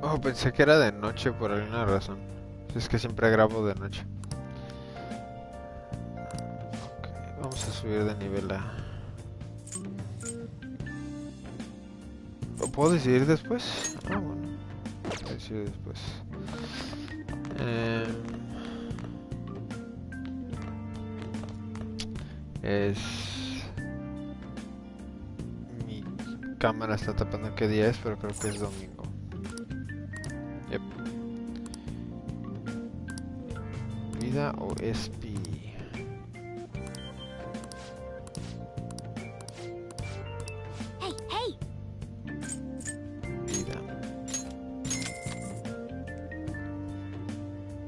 Oh, pensé que era de noche por alguna razón. Es que siempre grabo de noche. Ok, vamos a subir de nivel a... ¿Lo puedo decidir después? Ah, bueno. Puedo decidir después. Em, es... Mi cámara está tapando qué día es, pero creo que es domingo. Yep. Vida o SP. Hey, hey! Vida.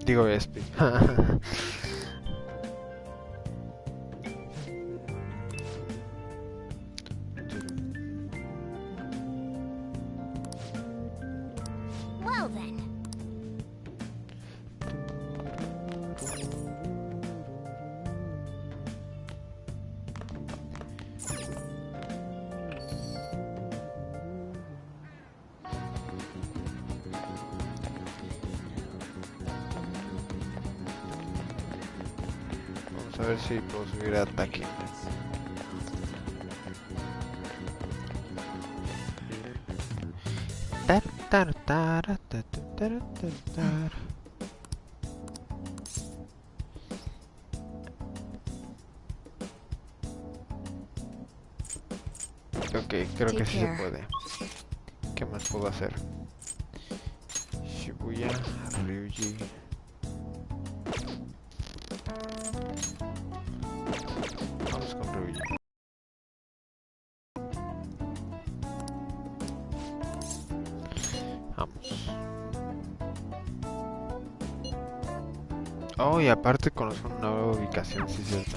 Digo SP. Well then. Vamos a ver si puedo subir a ataque. Tar, tar, tar, tar, tar, tar, tar. Ok, creo que Take sí se care. puede. ¿Qué más puedo hacer? Shibuya, Ryuji. Vamos con Ryuji. Vamos. Oh, y aparte conozco una nueva ubicación, sí es cierto.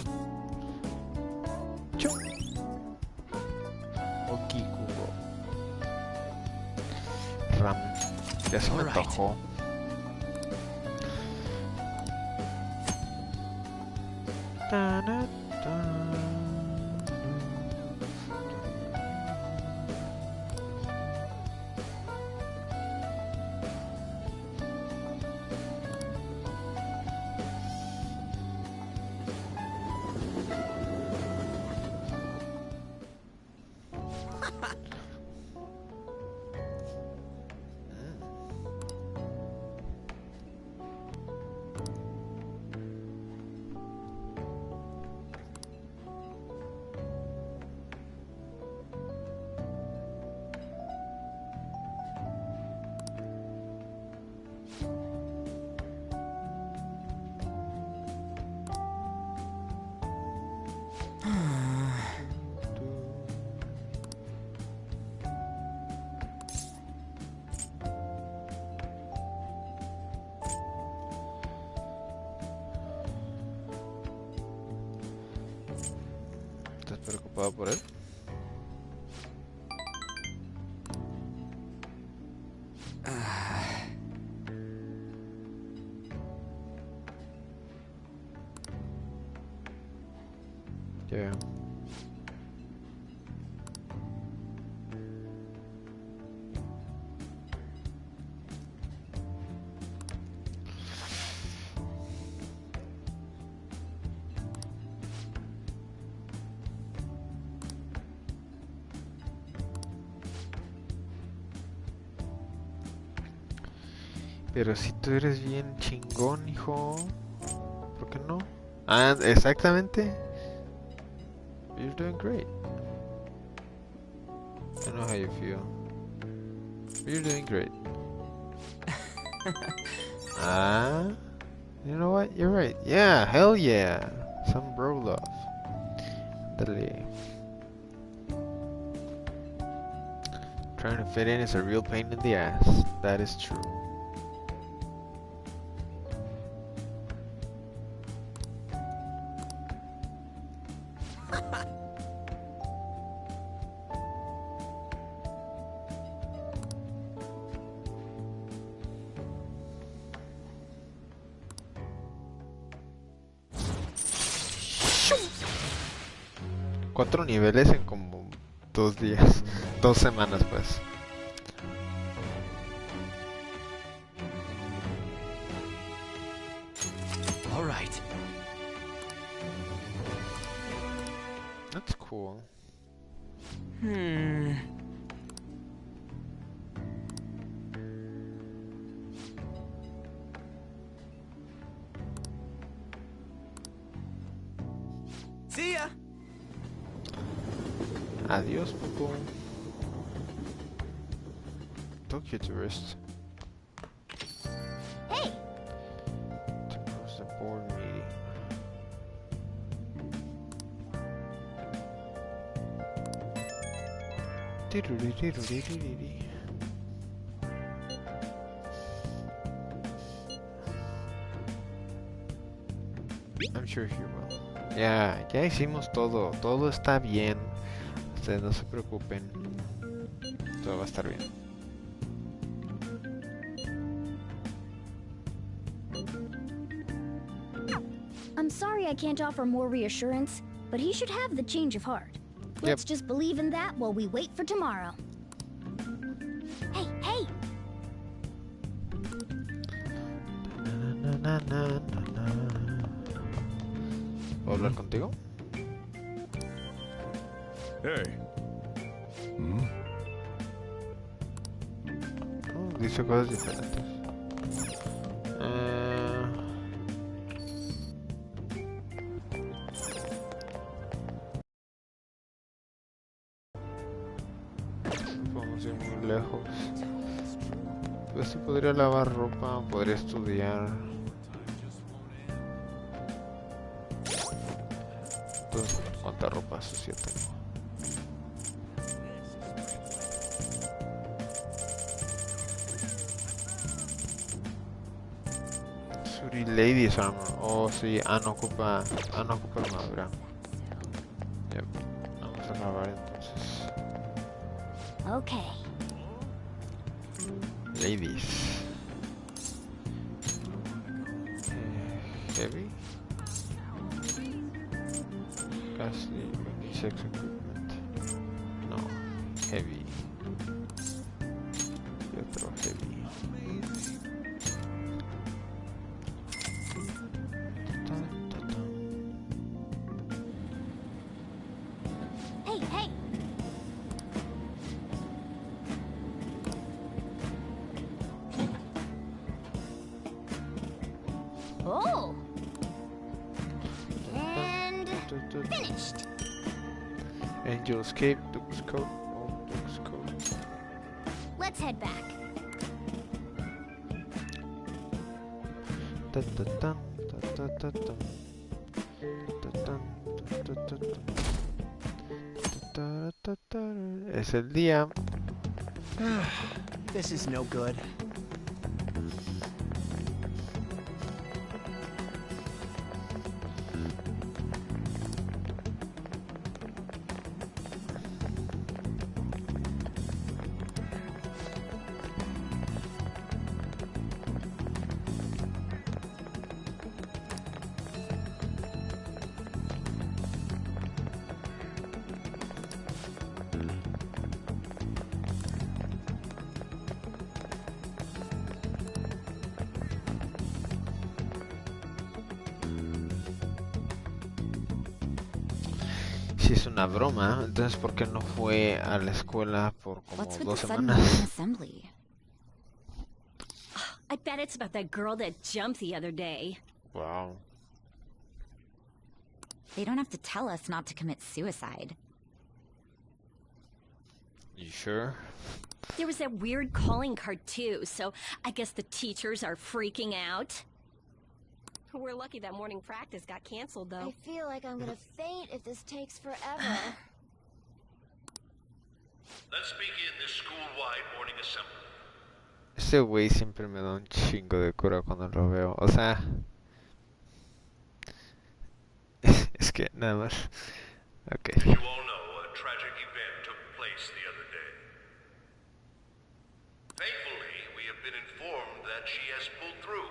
Chu. Okikubo. Ramen. Ya se me Alright. antojó. Ta, na, ta. ¿Estás preocupado por él? Ya veo. Pero si tú eres bien chingón, hijo. ¿Por qué no? Ah, exactamente. You're doing great. I know how you feel. You're doing great. Ah, you know what? You're right. Yeah, hell yeah. Some bro love. Dale. Trying to fit in is a real pain in the ass. That is true. Cuatro niveles en como 2 días. 2 semanas, pues. That's cool. See ya. Adios, Popo. Tokyo tourist. Hey! To close the board meeting. I'm sure he will. Ya hicimos todo. Todo está bien. Ustedes no se preocupen. Todo va a estar bien. I'm sorry I can't offer more reassurance, but he should have the change of heart. Let's just believe in that while we wait for tomorrow. Hey, hey! ¿Puedo hablar contigo? Hey. Oh, dice cosas diferentes. Podemos ir muy lejos. Pues sí, podría lavar ropa, podría estudiar. Entonces, ¿cuánta ropa sucia tengo? Suri Ladies Armor. Oh, sí, no ocupa armadura. Yep. Vamos a lavar entonces. Okay. Ladies. Heavy. Casi sex equipment. No, heavy. Y otro heavy. Hey, hey! Oh! And finished. Angel's Cape, Duke's Coat. Oh, Duke's Coat. Let's head back. Dun, dun, dun, dun, dun, dun, dun. Dun, dun, dun, dun, dun, dun. Dun, dun, dun, dun. Es el día. This is no good. Si es una broma, entonces ¿por qué no fue a la escuela por como What's with 2 the sudden move in semanas? assembly? I bet it's about that girl that jumped the other day. Wow. They don't have to tell us not to commit suicide. You sure? There was that weird calling card too, so I guess the teachers are freaking out. We're lucky that morning practice got canceled, though. I feel like I'm gonna faint if this takes forever. Let's begin this school-wide morning assembly. Ese güey siempre me da un chingo de cura cuando lo veo. O sea, es que nada más. Ok. As you all know, a tragic event took place the other day. Thankfully, we have been informed that she has pulled through,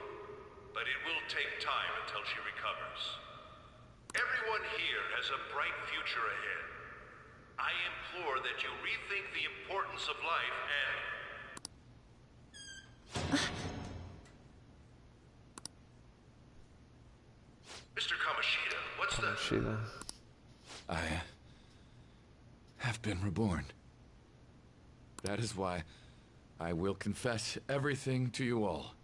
but it will take time until she recovers. Everyone here has a bright future ahead. I implore that you rethink the importance of life and... Mr. Kamishita, what's the... Shida. have been reborn. That is why I will confess everything to you all.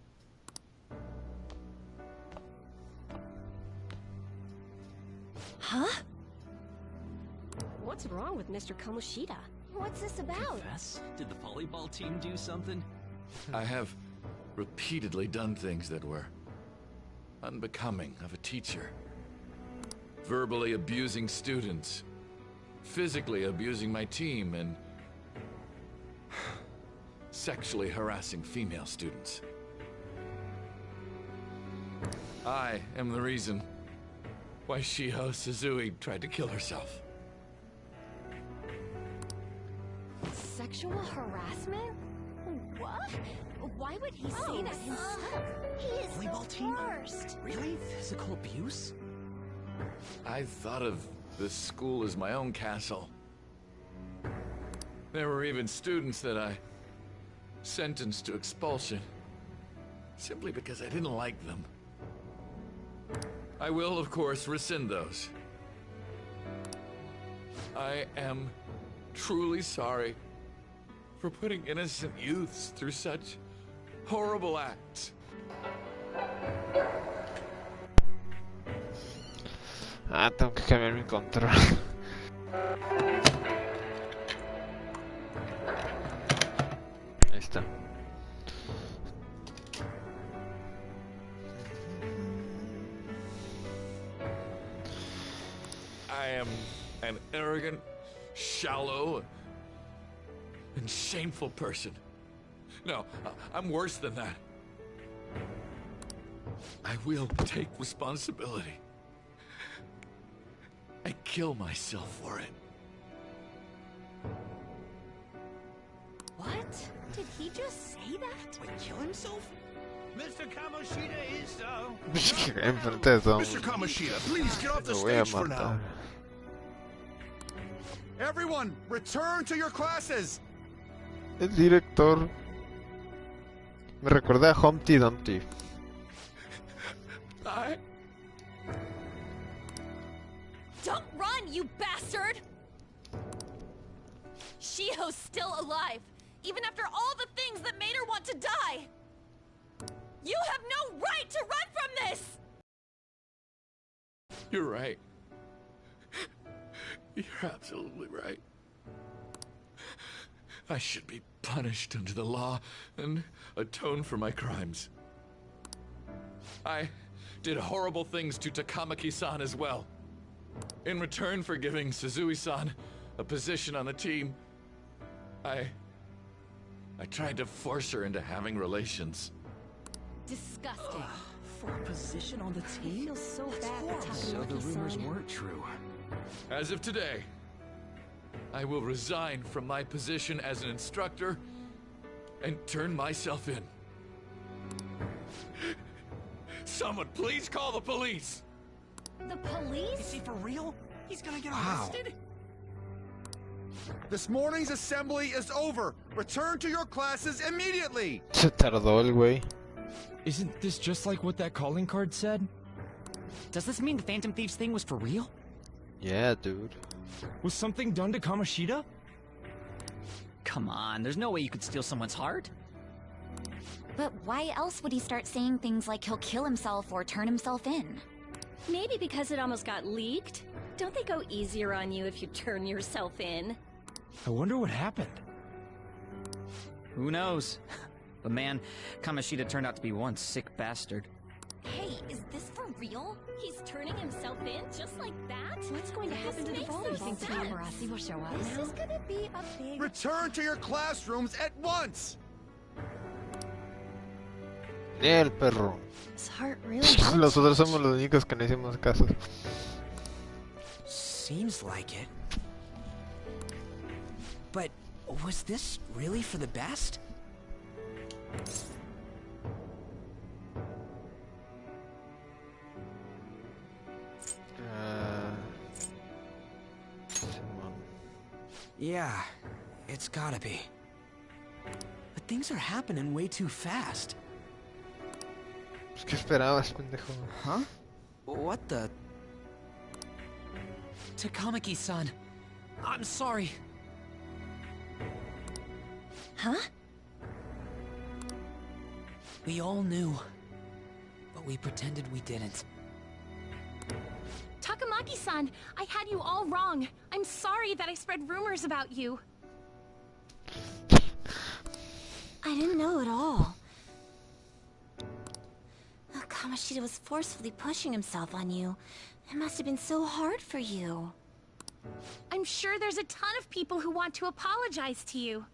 Huh? What's wrong with Mr. Kamoshida? What's this about? Confess? Did the volleyball team do something? I have repeatedly done things that were unbecoming of a teacher. Verbally abusing students, physically abusing my team, and sexually harassing female students. I am the reason why Shiho Suzui tried to kill herself. Sexual harassment? What? Why would he say that himself? He is Volleyball the team? worst. Really? Physical abuse? I thought of this school as my own castle. There were even students that I sentenced to expulsion, simply because I didn't like them. I will, of course, rescind those. I am truly sorry for putting innocent youths through such horrible acts. Ah, tengo que cambiar mi control. Ahí está. I am an arrogant, shallow, and shameful person. No, I'm worse than that. I will take responsibility. I kill myself for it. What? Did he just say that? Wait, kill himself? Mr. Kamoshida is, Enfrente de todo. Mr. Kamoshida, please get off the Lo voy a stage for matar. now. Everyone, return to your classes! El director me recuerda a Humpty Dumpty. Don't run, you bastard! Shiho's still alive, even after all the things that made her want to die! You have no right to run from this! You're right. You're absolutely right. I should be punished under the law and atone for my crimes. I did horrible things to Takamaki-san as well. In return for giving Suzui-san a position on the team, I tried to force her into having relations. Disgusting. For a position on the I team? feel so That's bad horrible. for So the rumors Takamaki-san. weren't true. As of today, I will resign from my position as an instructor and turn myself in. Someone please call the police! The police? Is he for real? He's gonna get Wow. arrested? This morning's assembly is over. Return to your classes immediately! Se tardó el güey. Isn't this just like what that calling card said? Does this mean the Phantom Thieves thing was for real? Yeah, dude. Was something done to Kamoshida? Come on, there's no way you could steal someone's heart. But why else would he start saying things like he'll kill himself or turn himself in? Maybe because it almost got leaked? Don't they go easier on you if you turn yourself in? I wonder what happened. Who knows? But man, Kamoshida turned out to be one sick bastard. Hey, is this for real? He's turning himself in just like that? What's going to happen to the volleyball team? Paparazzi will show up This is gonna be a big... Return to your classrooms at once! El perro. His heart really Los otros somos los únicos que no hicimos caso. Seems like it. But was this really for the best? Simón. Yeah, it's gotta be. But things are happening way too fast. Pues, ¿qué esperabas, pendejo? Huh? What the... Takamaki-san, I'm sorry. Huh? We all knew, but we pretended we didn't. Takamaki-san, I had you all wrong. I'm sorry that I spread rumors about you. I didn't know at all. Oh, Kamoshida was forcefully pushing himself on you. It must have been so hard for you. I'm sure there's a ton of people who want to apologize to you.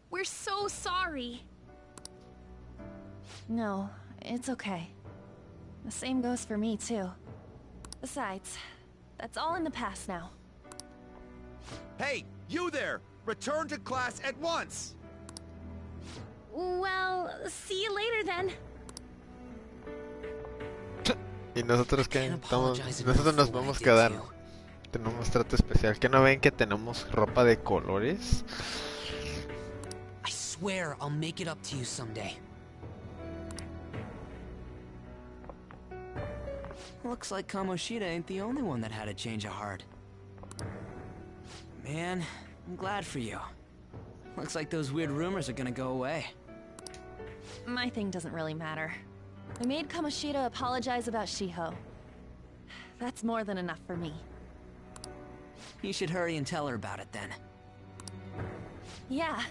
We're so sorry. No, it's okay. The same goes for me, too. Besides, that's all in the past now. Hey, you there! Return to class at once! Well, see you later then. Y nosotros que estamos, nosotros nos vamos a quedar. Tenemos trato especial. ¿Que no ven que tenemos ropa de colores? I swear I'll make it up to you someday. Looks like Kamoshida ain't the only one that had a change of heart. Man, I'm glad for you. Looks like those weird rumors are gonna go away. My thing doesn't really matter. I made Kamoshida apologize about Shiho. That's more than enough for me. You should hurry and tell her about it then. Yeah.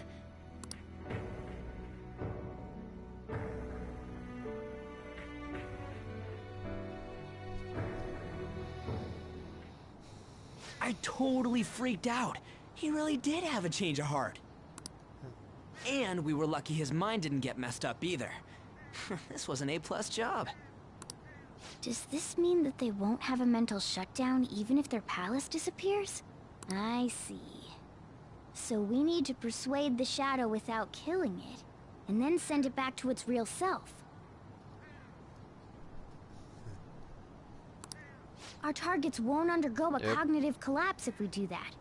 I totally freaked out. He really did have a change of heart. And we were lucky his mind didn't get messed up either. This was an A+ job. Does this mean that they won't have a mental shutdown even if their palace disappears? I see. So we need to persuade the shadow without killing it, and then send it back to its real self. Our targets won't undergo a cognitive collapse if we do that.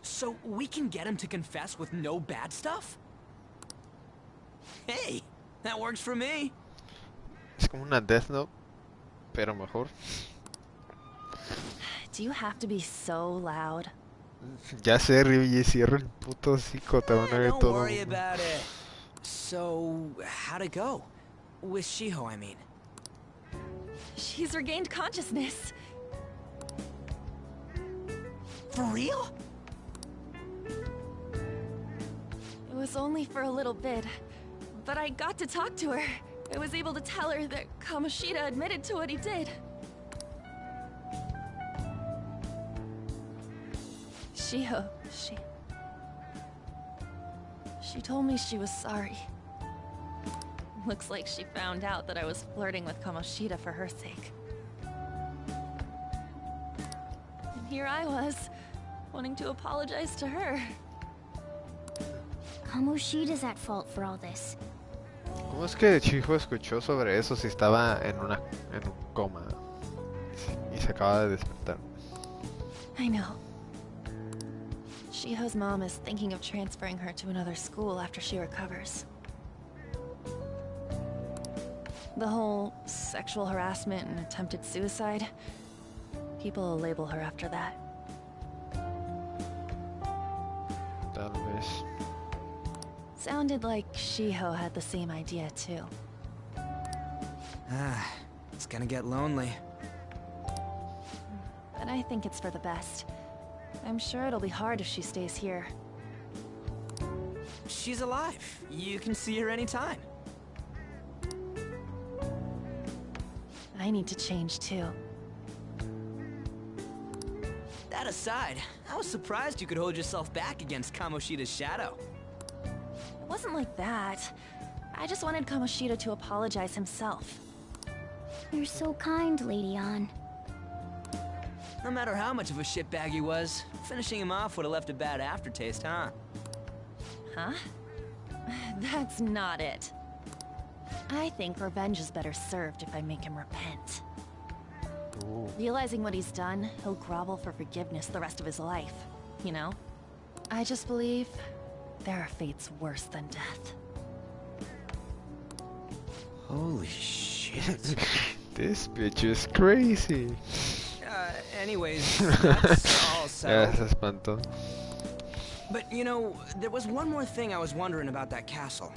So we can get him to confess with no bad stuff? Hey, that works for me. Es como una Death Note, pero mejor. Do you have to be so loud? Ya sé, Ryuji, cierra el puto hocico, te van a ver Don't todo. worry about it. So, how'd it go? With Shiho, I mean. She's regained consciousness. For real? It was only for a little bit, but I got to talk to her. I was able to tell her that Kamoshida admitted to what he did. Shiho, she told me she was sorry. Looks like she found out that I was flirting with Kamoshida for her sake. And here I was, wanting to apologize to her. Kamoshida's at fault for all this. ¿Cómo es que Chijo escuchó sobre eso si estaba en un coma y se acaba de despertar? I know. Shiho's mom is thinking of transferring her to another school after she recovers. The whole sexual harassment and attempted suicide, people will label her after that. Tal vez. Sounded like Shiho had the same idea too. It's gonna get lonely. But I think it's for the best. I'm sure it'll be hard if she stays here. She's alive. You can see her anytime. I need to change too. That aside, I was surprised you could hold yourself back against Kamoshida's shadow. It wasn't like that. I just wanted Kamoshida to apologize himself. You're so kind, Lady Ann. No matter how much of a shitbag he was, finishing him off would have left a bad aftertaste, huh? Huh? That's not it. I think revenge is better served if I make him repent. Ooh. Realizing what he's done, he'll grovel for forgiveness the rest of his life, you know? I just believe there are fates worse than death. Holy shit. This bitch is crazy. Anyways, that's all Ya settled. se espantó. But you know, there was one more thing I was wondering about that castle.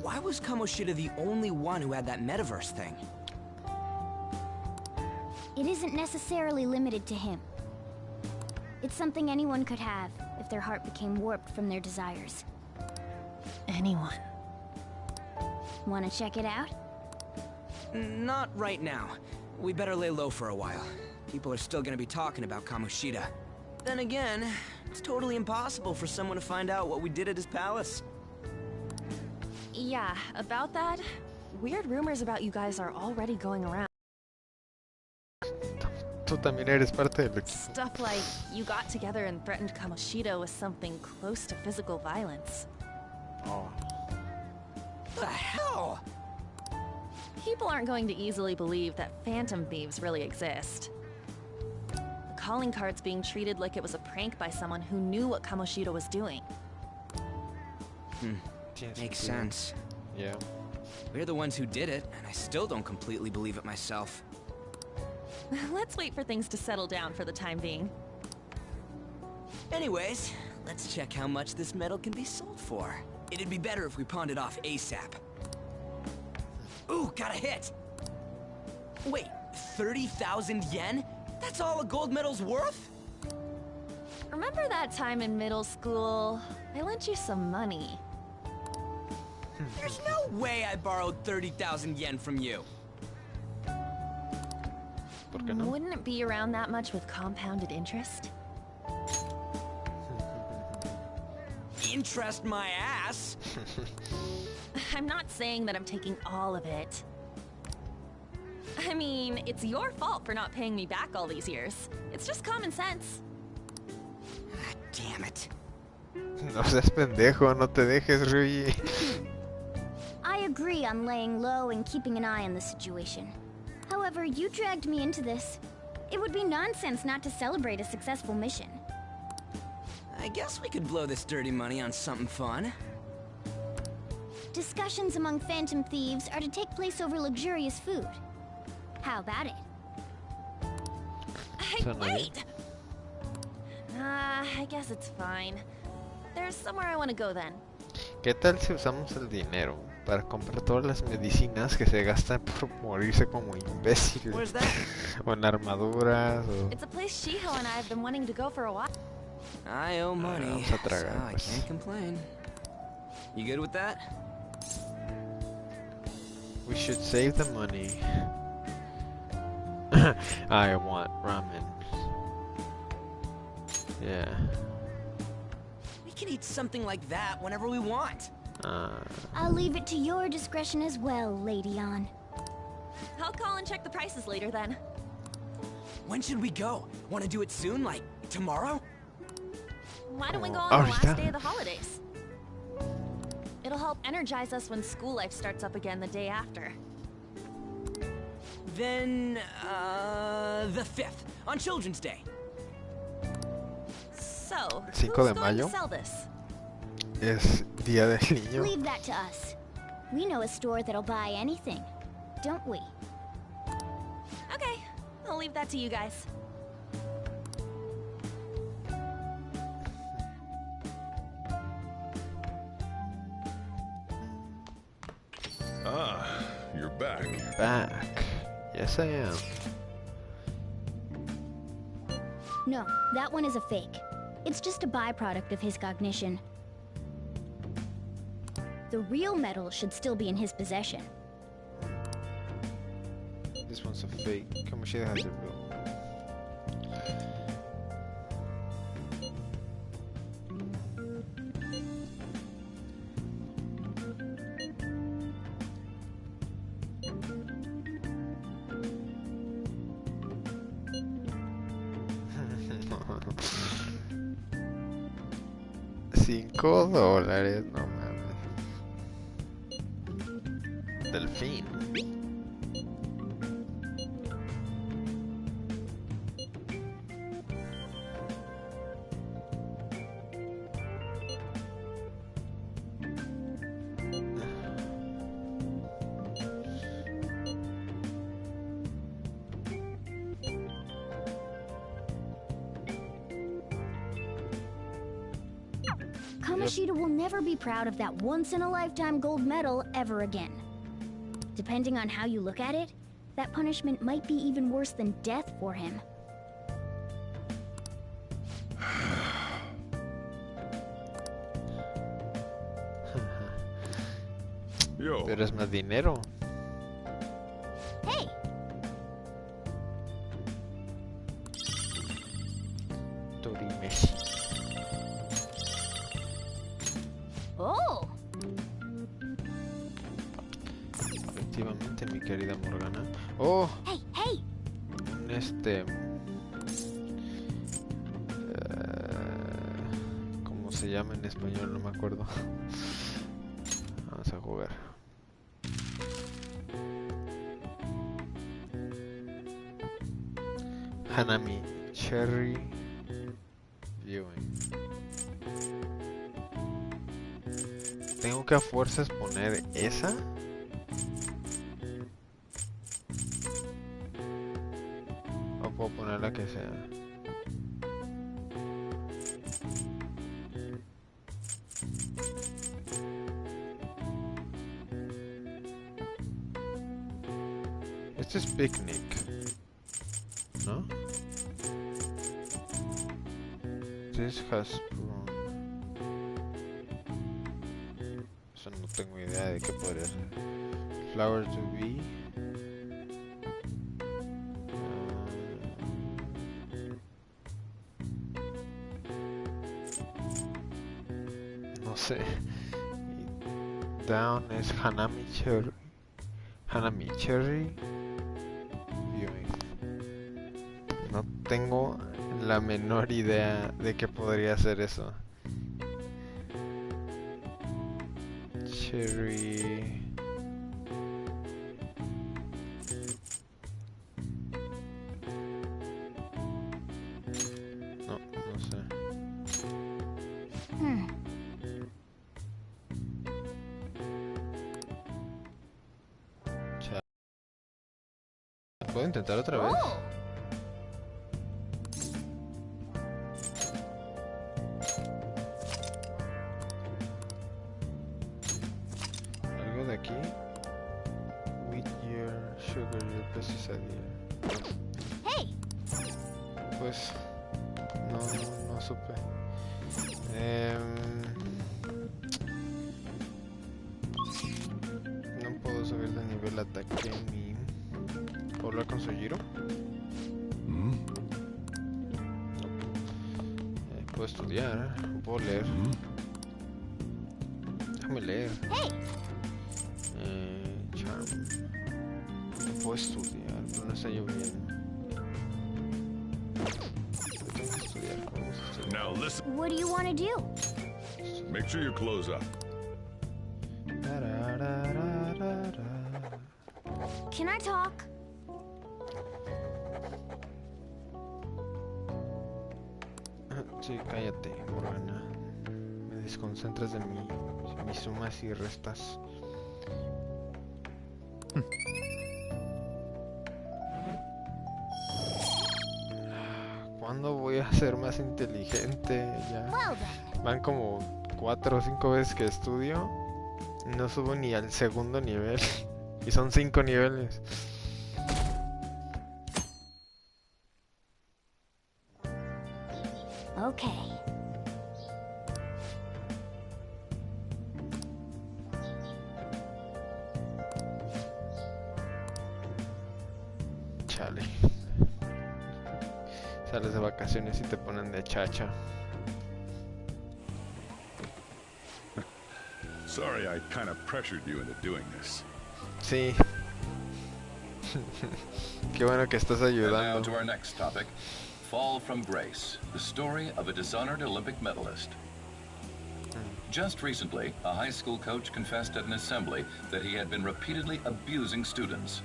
Why was Kamoshida the only one who had that metaverse thing? It isn't necessarily limited to him. It's something anyone could have if their heart became warped from their desires. Anyone. Want to check it out? Not right now. We better lay low for a while. People are still gonna be talking about Kamoshida. Then again, it's totally impossible for someone to find out what we did at his palace. Yeah, about that, weird rumors about you guys are already going around. Tú también eres parte del equipo. Stuff like you got together and threatened Kamoshida with something close to physical violence. Oh. The hell? People aren't going to easily believe that phantom thieves really exist. The calling card's being treated like it was a prank by someone who knew what Kamoshida was doing. Makes sense. Yeah. We're the ones who did it, and I still don't completely believe it myself. Let's wait for things to settle down for the time being. Anyways, let's check how much this metal can be sold for. It'd be better if we pawned it off ASAP. Ooh, got a hit! Wait, 30,000 yen? That's all a gold medal's worth? Remember that time in middle school? I lent you some money. There's no way I borrowed 30,000 yen from you. ¿Por qué no? Wouldn't it be around that much with compounded interest? Interest my ass! I'm not saying that I'm taking all of it. I mean, it's your fault for not paying me back all these years. It's just common sense. Ah, damn it. No seas pendejo, no te dejes, Ryuji. I agree on laying low and keeping an eye on the situation. However, you dragged me into this. It would be nonsense not to celebrate a successful mission. I guess we could blow this dirty money on something fun. Discussions among phantom thieves are to take place over luxurious food. How about it? Hey, wait! I guess it's fine. There's somewhere I want to go then. ¿Qué tal si usamos el dinero para comprar todas las medicinas que se gastan por morirse como imbéciles? Where's that? O en armaduras o... It's a place Shiho and I have been wanting to go for a while. I owe money, vamos a tragar, so I pues. can't complain. You good with that? We should save the money. I want ramen. Yeah. We can eat something like that whenever we want. I'll leave it to your discretion as well, Lady Ann. I'll call and check the prices later then. When should we go? Want to do it soon, like tomorrow? Why don't we go on the last ahorita. day of the holidays? It'll help energize us when school life starts up again the day after. Then, the 5th, on Children's Day. So, 5 who's de going mayo. to sell this? Es Día del Niño. Leave that to us. We know a store that'll buy anything, don't we? Okay, I'll leave that to you guys. Ah, you're back. Back. Yes, I am. No, that one is a fake. It's just a byproduct of his cognition. The real metal should still be in his possession. This one's a fake. Kamoshida has it real. $5, no mames. Delfín. Kamoshida will never be proud of that once-in-a-lifetime gold medal ever again. Depending on how you look at it, that punishment might be even worse than death for him. Yo. Pero es más dinero. Hey! Torimeshi. Oh! Efectivamente, mi querida Morgana. Oh, Hey, hey! ¿cómo se llama en español? No me acuerdo. Vamos a jugar. Hanami Cherry Viewing. Tengo que a fuerzas poner esa. O puedo poner la que sea. Este es picnic, ¿no? This has grown. Eso no tengo idea de qué podría ser. Flower to be. No sé. Y down es Hanami Cherry. Hanami Cherry Viewing. No tengo la menor idea de qué podría ser eso. Cherry. No, no sé. ¿Puedo intentar otra vez? Oh! Algo de aquí. Wheat year, sugar year, pesticide year. Hey! Pues no supe. No puedo subir de nivel ataque ni. ¿Puedo hablar con Sojiro? Puedo estudiar, puedo leer. Déjame leer. Hey! Charm. No puedo estudiar, pero no está lloviendo. Tengo que estudiar. ¿Cómo vamos a estudiar? Now listen. What do you want to do? Make sure you close up. Can I talk? Sí, cállate, Morgana. Me desconcentras de mis sumas y restas. ¿Cuándo voy a ser más inteligente? Ya Well then. van como 4 o 5 veces que estudio. No subo ni al segundo nivel. Y son 5 niveles. Okay. Chale. Sales de vacaciones y te ponen de chacha. Sorry I kind of pressured you into doing this. Sí. Qué bueno que estás And now ayudando. to our next topic. Fall from Grace, the story of a dishonored Olympic medalist. Just recently, a high school coach confessed at an assembly that he had been repeatedly abusing students.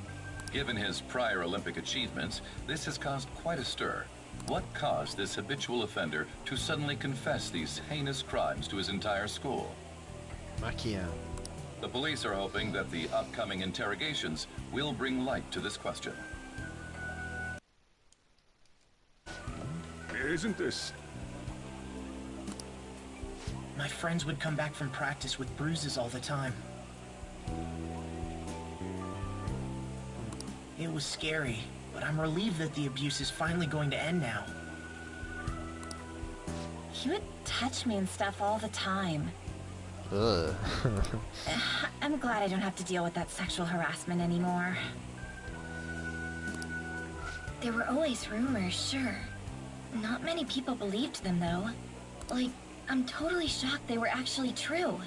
Given his prior Olympic achievements, this has caused quite a stir. What caused this habitual offender to suddenly confess these heinous crimes to his entire school? Maquia. The police are hoping that the upcoming interrogations will bring light to this question. Isn't this... My friends would come back from practice with bruises all the time. It was scary, but I'm relieved that the abuse is finally going to end now. He would touch me and stuff all the time. Ugh. I'm glad I don't have to deal with that sexual harassment anymore. There were always rumors, sure. Not many people believed them, though. Like, I'm totally shocked they were actually true.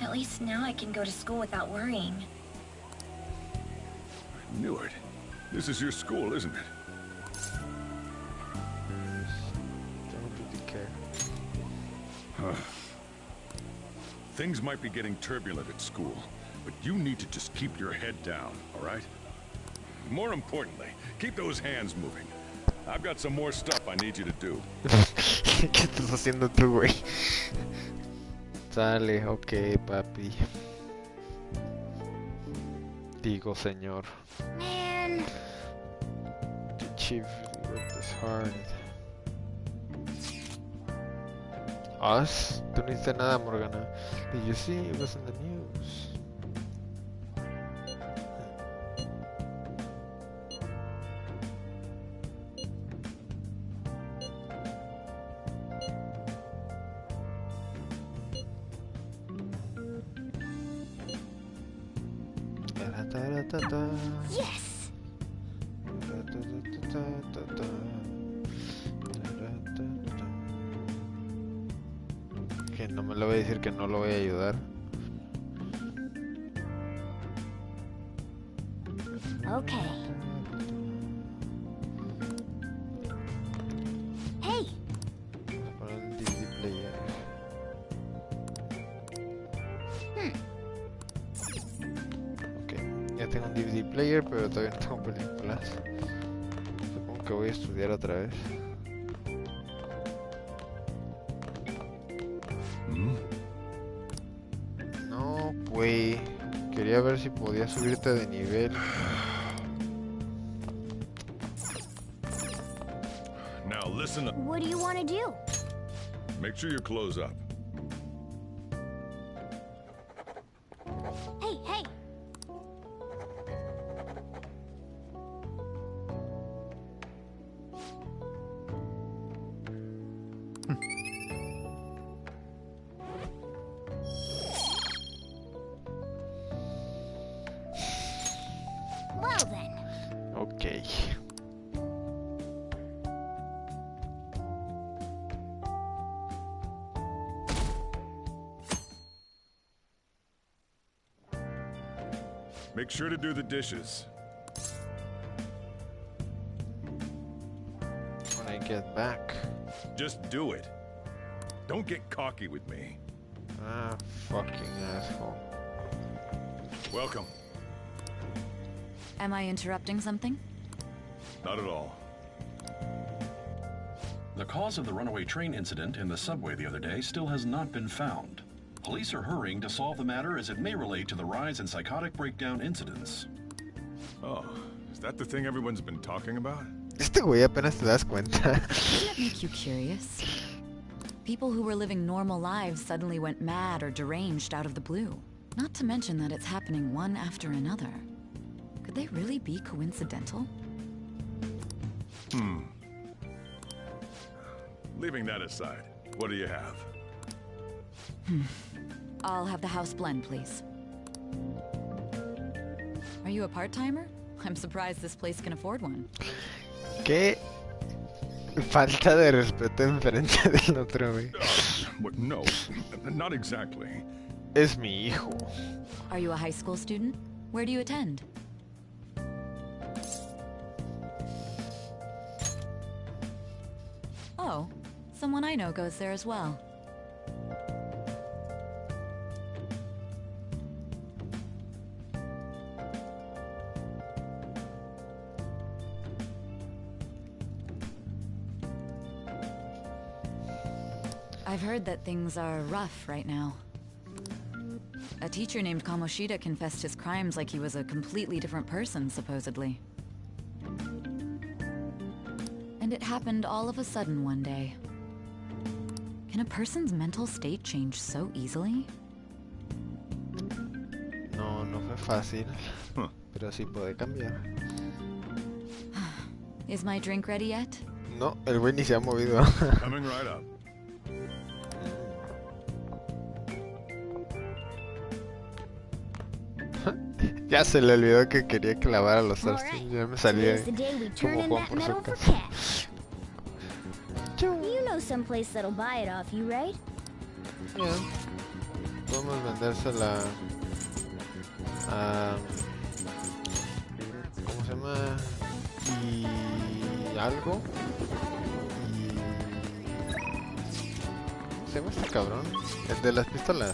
At least now I can go to school without worrying. I knew it. This is your school, isn't it? Don't really care. Things might be getting turbulent at school, but you need to just keep your head down, all right? More importantly, keep those hands moving. I've got some more stuff I need you to do. ¿Qué estás haciendo tú, güey? Sale, ok, papi. Digo, señor. Man. The chief worked this hard. Us? Tú no hiciste nada, Morgana. Did you see? It was in the news. Yes. Que no me lo voy a decir que no lo voy a ayudar. Okay. Hey. Vamos a poner el DVD player. Ok, ya tengo un DVD player, pero todavía no tengo películas. Supongo que voy a estudiar otra vez. No, güey. Quería ver si podía subirte de nivel. Now listen up. What do you want to do? Make sure your clothes up. Hey, hey. Well then. Ok. Make sure to do the dishes. When I get back. Just do it. Don't get cocky with me. Ah, fucking asshole. Welcome. Am I interrupting something? Not at all. The cause of the runaway train incident in the subway the other day still has not been found. Police are hurrying to solve the matter as it may relate to the rise in psychotic breakdown incidents. Oh, is that the thing everyone's been talking about? Este güey apenas te das cuenta. Doesn't it make you curious? People who were living normal lives suddenly went mad or deranged out of the blue. Not to mention that it's happening one after another. Could they really be coincidental? Leaving that aside, what do you have? I'll have the house blend, please. Are you a part-timer? I'm surprised this place can afford one. Qué falta de respeto enfrente del otro, güey. No, not exactly. Es mi hijo. Are you a high school student? Where do you attend? Oh, someone I know goes there as well. I've heard that things are rough right now. A teacher named Kamoshida confessed his crimes like he was a completely different person, supposedly. And it happened all of a sudden one day. Can a person's mental state change so easily? No, no fue fácil, pero sí puede cambiar. Is my drink ready yet? No, el güey ni se ha movido. Coming right up. Ya se le olvidó que quería clavar a los All Arstings. right. Ya me salía Today's the day we turn como in Juan that por metal su for casa. cash. You know someplace that'll buy it off you, right? Yeah. Podemos vendérsela a... ¿Cómo se llama? Y... algo. Y... ¿Cómo se llama este cabrón? El de las pistolas.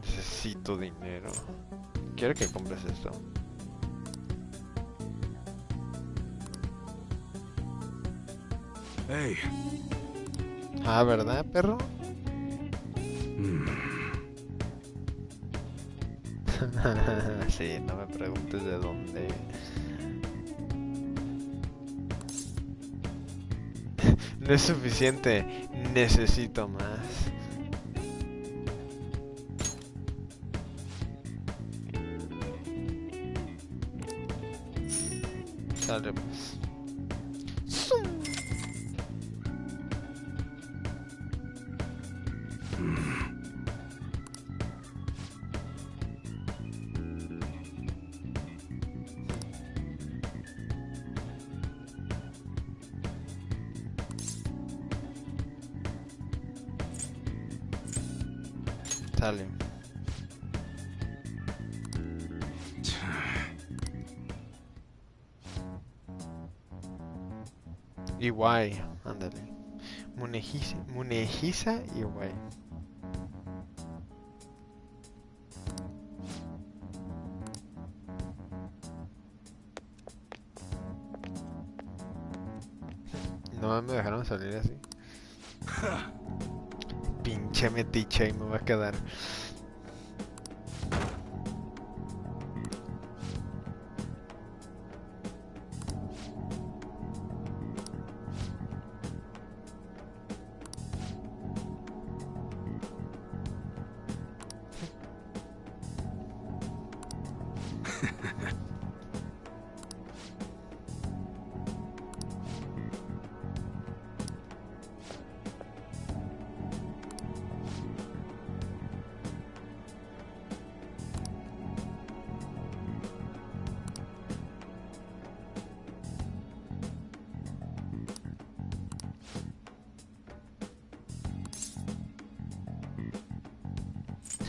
Necesito dinero. Quiero que compres esto. Hey. Ah, ¿verdad, perro? Sí, no me preguntes de dónde. No es suficiente, necesito más. Sale pues. Sale. Y guay, ándale. Munejiza y guay. No me dejaron salir así. Pinche metiche y me va a quedar.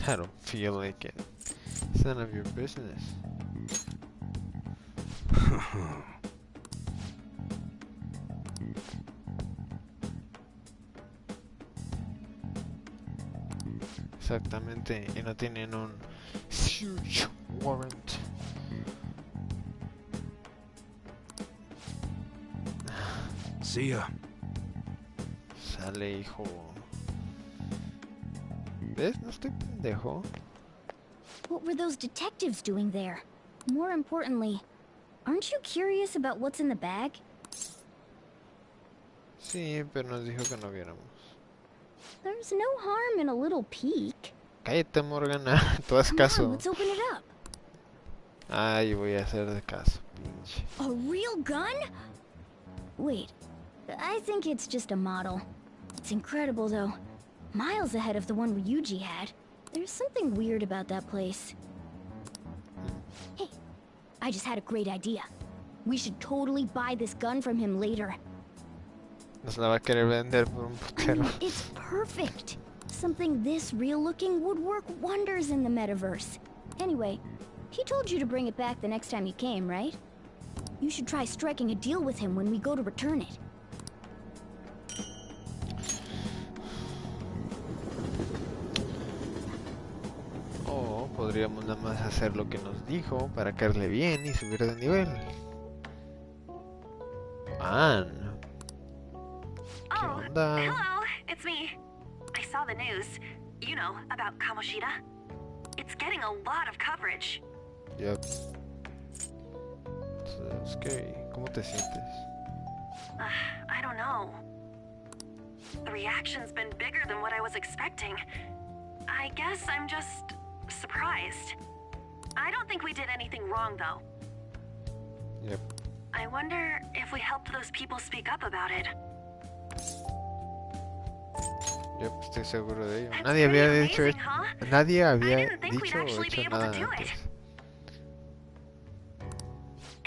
I don't feel like it. It's none of your business. Exactamente, y no tienen un search warrant. See ya. Sale, hijo. ¿Ves? No estoy pendejo. What were those detectives doing there? More importantly, aren't you curious about what's in the bag? Sí, pero nos dijo que no viéramos. There's no harm in a little peek. Cállate, Morgana. Tú haz Come caso. on, let's open it up. Ay, voy a hacer de caso, pinche. A real gun? Wait, I think it's just a model. It's incredible, though. Miles ahead of the one Ryuji had. There's something weird about that place. Hey, I just had a great idea. We should totally buy this gun from him later. Nos la va a querer vender por un putero. It's perfect. Something this real-looking would work wonders in the metaverse. Anyway, he told you to bring it back the next time you came, right? You should try striking a deal with him when we go to return it. O podríamos nada más hacer lo que nos dijo para caerle bien y subir de nivel. Anne. ¿Qué onda? Hello, it's me. I saw the news. You know, about Kamoshida. It's getting a lot of coverage. Yep. It's scary. ¿Cómo te sientes? I don't know. The reaction's been bigger than what I was expecting. I guess I'm just surprised. I don't think we did anything wrong, though. Yep. I wonder if we helped those people speak up about it. Yep, estoy seguro de ello. That's Nadie había pretty dicho, amazing, huh? nadie I había didn't think we'd dicho o actually be hecho able to nada do antes. it.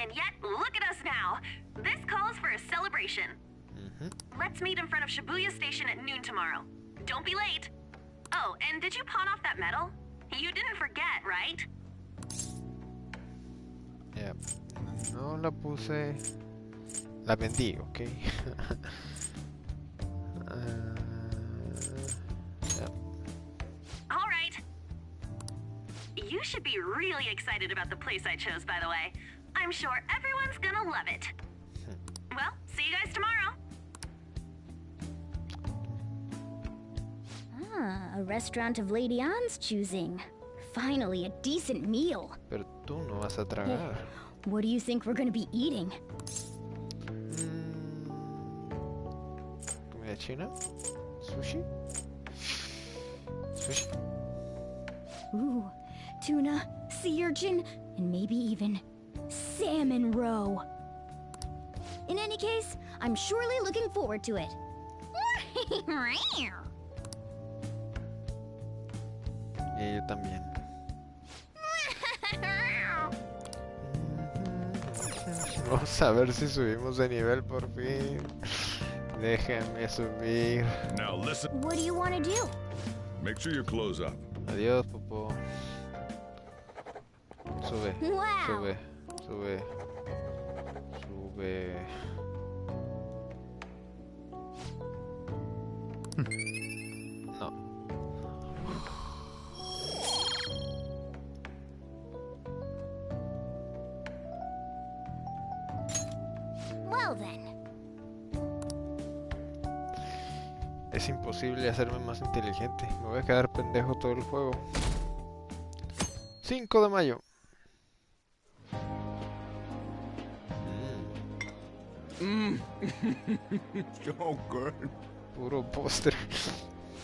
And yet, look at us now. This calls for a celebration. Let's meet in front of Shibuya Station at noon tomorrow. Don't be late. Oh, and did you pawn off that medal? You didn't forget, right? Yep. No la puse. La vendí, ¿ok? Yep. All right. You should be really excited about the place I chose, by the way. I'm sure everyone's gonna love it. Well, see you guys tomorrow. Ah, a restaurant of Lady Anne's choosing. Finally, a decent meal. Pero tú no vas a tragar. What do you think we're gonna be eating? ¿Comida china? ¿Sushi? ¿Sushi? Ooh, tuna, sea urchin, and maybe even salmon roe. In any case, I'm surely looking forward to it. Y yo también. Vamos a ver si subimos de nivel por fin. Déjenme subir. Now listen. What do you want to do? Make sure you close up. Adiós, Popo. Sube, Wow. sube, sube, sube. No. Well then. Es imposible hacerme más inteligente. Me voy a quedar pendejo todo el juego. 5 de mayo. So good. Puro póster.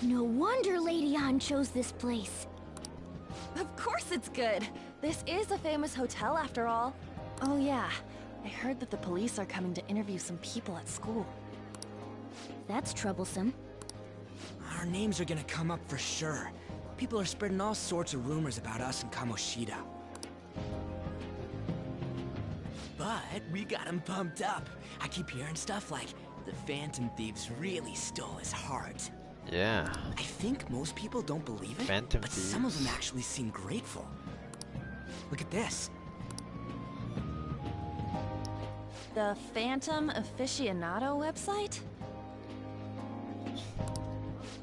No wonder Lady Anne chose this place. Of course it's good. This is a famous hotel after all. Oh yeah, I heard that the police are coming to interview some people at school. That's troublesome. Our names are gonna come up for sure. People are spreading all sorts of rumors about us and Kamoshida. But we got him pumped up. I keep hearing stuff like the Phantom Thieves really stole his heart. Yeah. I think most people don't believe it, Phantom but some of them Thieves. actually seem grateful. Look at this. The Phantom Aficionado website?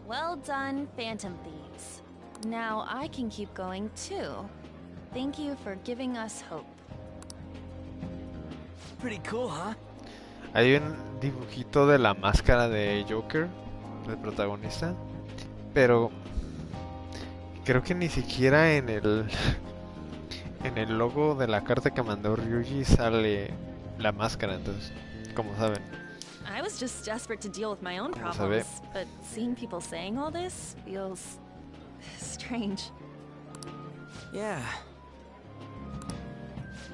Well done, Phantom Thieves. Now I can keep going too. Thank you for giving us hope. Pretty cool, huh? Hay un dibujito de la máscara de Joker, del protagonista, pero creo que ni siquiera en el logo de la carta que mandó Ryuji sale la máscara, entonces, como saben. I was just desperate to deal with my own Como problems, sabe. but seeing people saying all this feels strange. Yeah.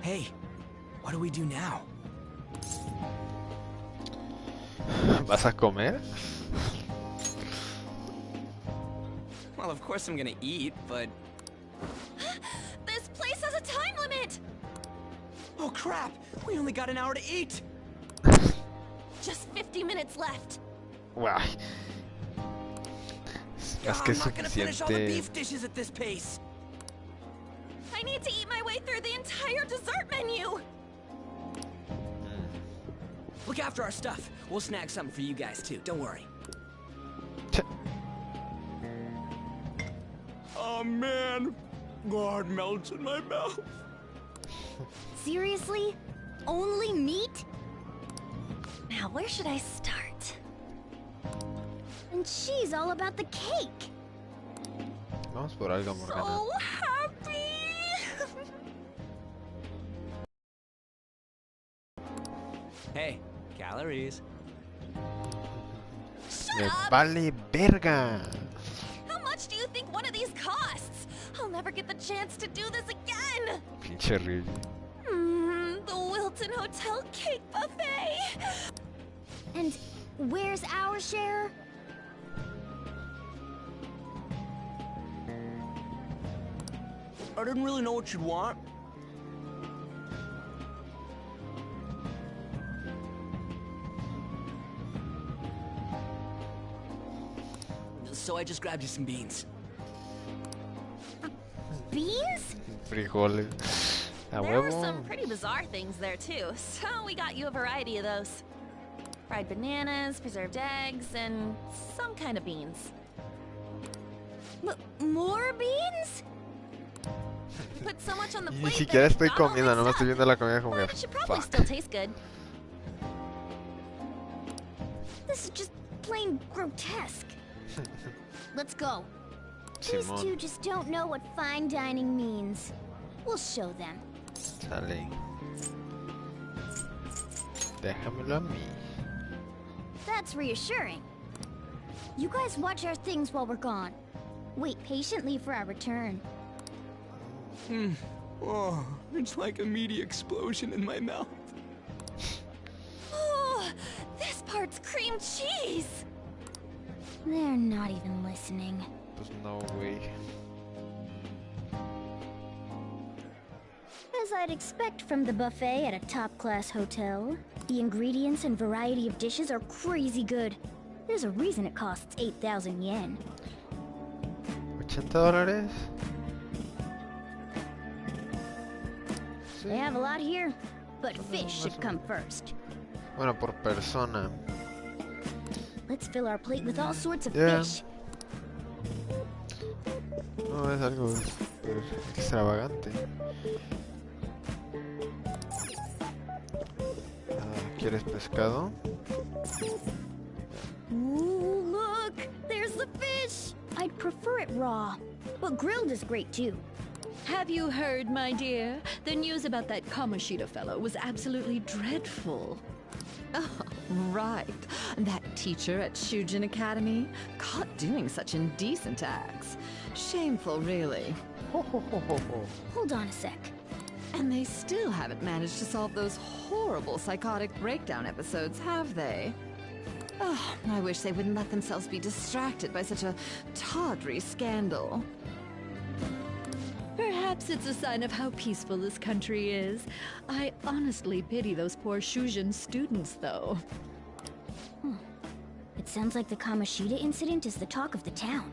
Hey, what do we do now? ¿Vas a comer? Well, of course I'm gonna eat, but... This place has a time limit! Oh crap! We only got an hour to eat! Just 50 minutes left. Guay. Es que I'm es not gonna finish all the suficiente. beef dishes at this pace. I need to eat my way through the entire dessert menu. Look after our stuff. We'll snag something for you guys too. Don't worry. Oh man, God melts in my mouth. Seriously? Only meat? Now, where should I start? And she's all about the cake. Vamos por algo, Morgana. So happy! Hey, calories. Shut Me up! vale verga. How much do you think one of these costs? I'll never get the chance to do this again! Pinche Ryuji. The Wilton Hotel Cake Buffet! And where's our share? I didn't really know what you'd want. So I just grabbed you some beans. Beans? Frijoles. A There were huevo. some pretty bizarre things there too, so we got you a variety of those. Fried bananas, preserved eggs, and some kind of beans. More beans? Put so much on the Ni plate siquiera that estoy got all comiendo, nomás mixed estoy up. viendo la comida como But que it should probably fuck. still taste good. This is just plain grotesque. Let's go. These Simón. two just don't know what fine dining means. We'll show them. Sale. Déjamelo a mí. That's reassuring. You guys watch our things while we're gone. Wait patiently for our return. Oh, it's like a meaty explosion in my mouth. Oh, this part's cream cheese! They're not even listening. Pues no, güey. As I'd expect from the buffet at a top-class hotel, the ingredients and variety of dishes are crazy good. There's a reason it costs 8,000 yen. $80? They have a lot here, but fish should come first. Bueno, por persona. Let's fill our plate with all sorts of Yeah. fish. No es algo súper extravagante. ¿Quieres pescado? Ooh, look! There's the fish! I'd prefer it raw, but grilled is great too. Have you heard, my dear? The news about that Kamoshida fellow was absolutely dreadful. Oh, right. That teacher at Shujin Academy, caught doing such indecent acts. Shameful, really. Hold on a sec. And they still haven't managed to solve those horrible psychotic breakdown episodes, have they? Oh, I wish they wouldn't let themselves be distracted by such a tawdry scandal. Perhaps it's a sign of how peaceful this country is. I honestly pity those poor Shujin students, though. It sounds like the Kamoshida incident is the talk of the town.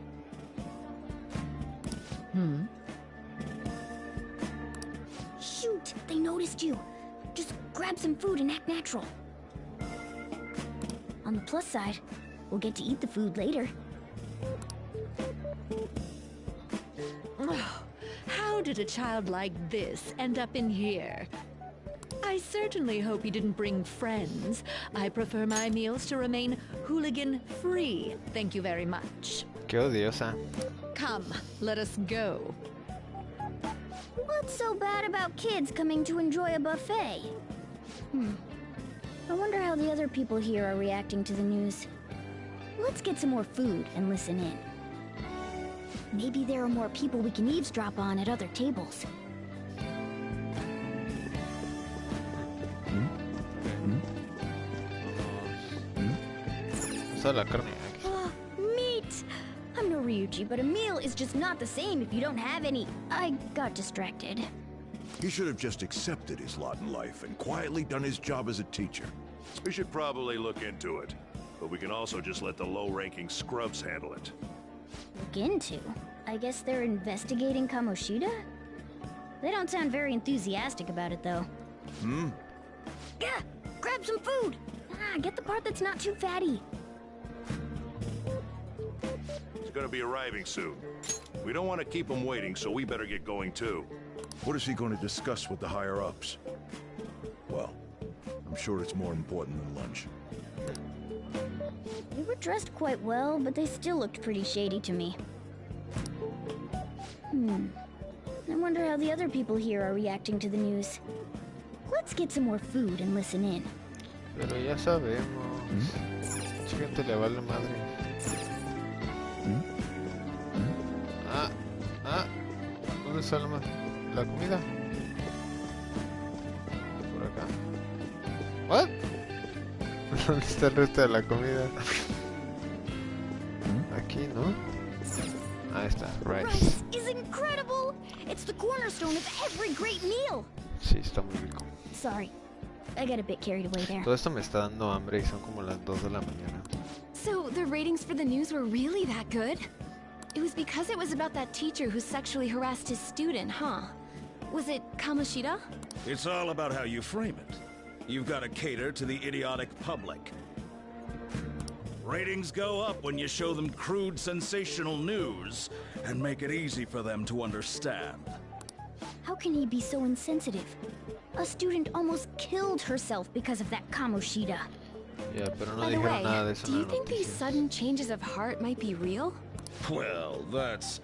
Shoot! They noticed you! Just grab some food and act natural. On the plus side, we'll get to eat the food later. How did a child like this end up in here? I certainly hope he didn't bring friends. I prefer my meals to remain hooligan-free. Thank you very much. Qué odiosa. Come, let us go. What's so bad about kids coming to enjoy a buffet? I wonder how the other people here are reacting to the news. Let's get some more food and listen in. Maybe there are more people we can eavesdrop on at other tables. Usa la carne. Meat! I'm no Ryuji, but a meal is just not the same if you don't have any. I got distracted. He should have just accepted his lot in life and quietly done his job as a teacher. We should probably look into it, but we can also just let the low-ranking scrubs handle it. Look into? I guess they're investigating Kamoshida? They don't sound very enthusiastic about it, though. Yeah, grab some food. Get the part that's not too fatty. He's gonna be arriving soon. We don't want to keep him waiting, so we better get going too. What is he going to discuss with the higher-ups? Well, I'm sure it's more important than lunch. They were dressed quite well, but they still looked pretty shady to me. I wonder how the other people here are reacting to the news. Let's get some more food and listen in. Pero ya sabemos. Mucha gente le vale madre. ¿Dónde está la comida? Por acá. ¿What? ¿Dónde está el resto de la comida? Aquí, ¿no? Ahí está, rice. Rice is incredible! It's the cornerstone of every great meal! Sí, está muy rico. Sorry, I got a bit carried away there. Todo esto me está dando hambre y son como las 2 de la mañana. So, the ratings for the news were really that good? It was because it was about that teacher who sexually harassed his student, huh? Was it Kamoshida? It's all about how you frame it. You've got to cater to the idiotic public. Ratings go up when you show them crude, sensational news and make it easy for them to understand. How can he be so insensitive? A student almost killed herself because of that Kamoshida. Yeah, pero no By the dijeron way, nada de eso do en you la think these noticia. sudden changes of heart might be real? Well, that's...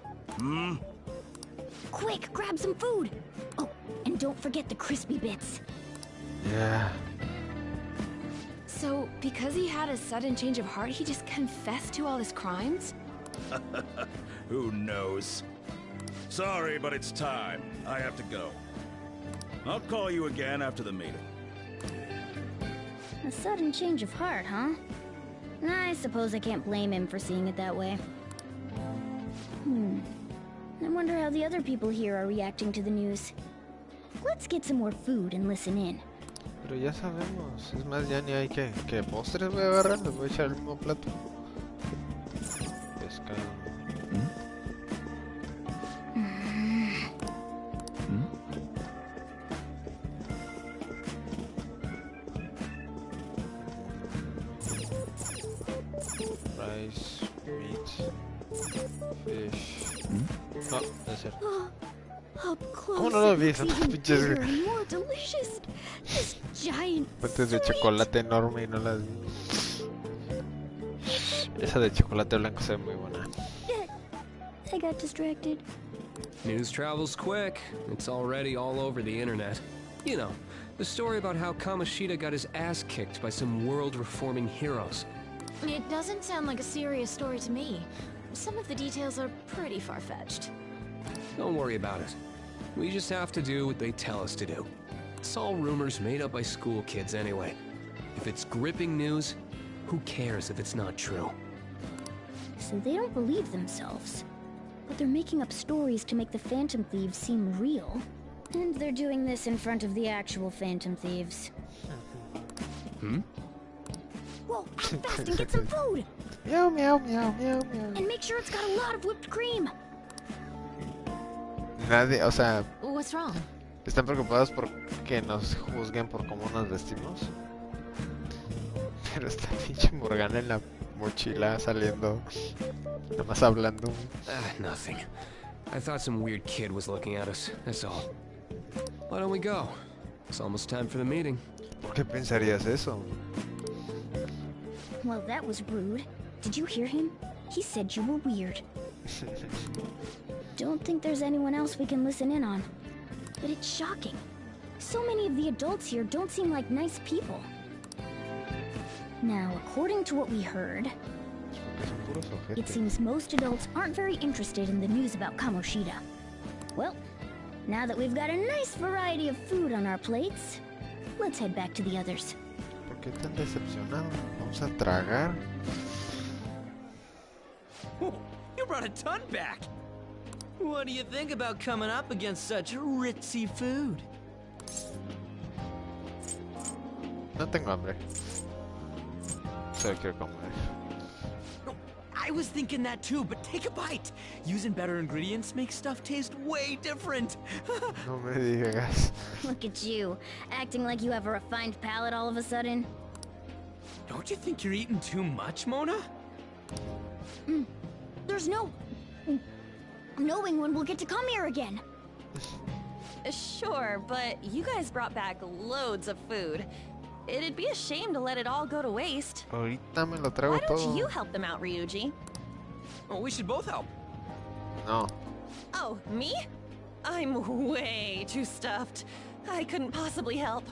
Quick, grab some food! Oh, and don't forget the crispy bits. Yeah. So, because he had a sudden change of heart, he just confessed to all his crimes? Who knows? Sorry, but it's time. I have to go. I'll call you again after the meeting. A sudden change of heart, huh? I suppose I can't blame him for seeing it that way. I wonder how the other people here are reacting to the news. Let's get some more food and listen in. Pero ya sabemos. Es más, ya ni hay que postres voy a agarrar. Les voy a echar el mismo plato. Pescado. Rice, meat, fish. No, debe ser. Up close, ¿Cómo no lo vi? it's Son even pinches bigger and more delicious. This giant fuentes de sweet. chocolate enorme y no las vi. Esa de chocolate blanco se ve muy buena. I got distracted. News travels quick. It's already all over the internet. You know, the story about how Kamoshida got his ass kicked by some world-reforming heroes. It doesn't sound like a serious story to me. Some of the details are pretty far-fetched. Don't worry about it. We just have to do what they tell us to do. It's all rumors made up by school kids anyway. If it's gripping news, who cares if it's not true? So they don't believe themselves. But they're making up stories to make the Phantom Thieves seem real. And they're doing this in front of the actual Phantom Thieves. Whoa, act fast and get some food! Meow, meow, meow, meow, meow. And make sure it's got a lot of whipped cream! Nadie, o sea, What's wrong? están preocupados por que nos juzguen por cómo nos vestimos. Pero esta pinche Morgana en la mochila saliendo, nada más hablando. Nothing. I thought some weird kid was looking at us, that's all. Why don't we go? It's almost time for the meeting. ¿Por qué pensarías eso? Well, that was rude. Did you hear him? He said you were weird. Don't think there's anyone else we can listen in on. But it's shocking. So many of the adults here don't seem like nice people. Now, according to what we heard, it seems most adults aren't very interested in the news about Kamoshida. Well, now that we've got a nice variety of food on our plates, let's head back to the others. ¿Por qué tan decepcionado? Vamos a tragar. You brought a ton back! What do you think about coming up against such ritzy food? No tengo hambre. Solo quiero comer. I I was thinking that too, but take a bite. Using better ingredients makes stuff taste way different. No me digas. Look at you, acting like you have a refined palate all of a sudden. Don't you think you're eating too much, Mona? There's no knowing when we'll get to come here again. Sure, but you guys brought back loads of food. It'd be a shame to let it all go to waste. Ahorita me lo traigo Why don't todo. you help them out, Ryuji? Well, we should both help. No. Oh, me? I'm way too stuffed. I couldn't possibly help.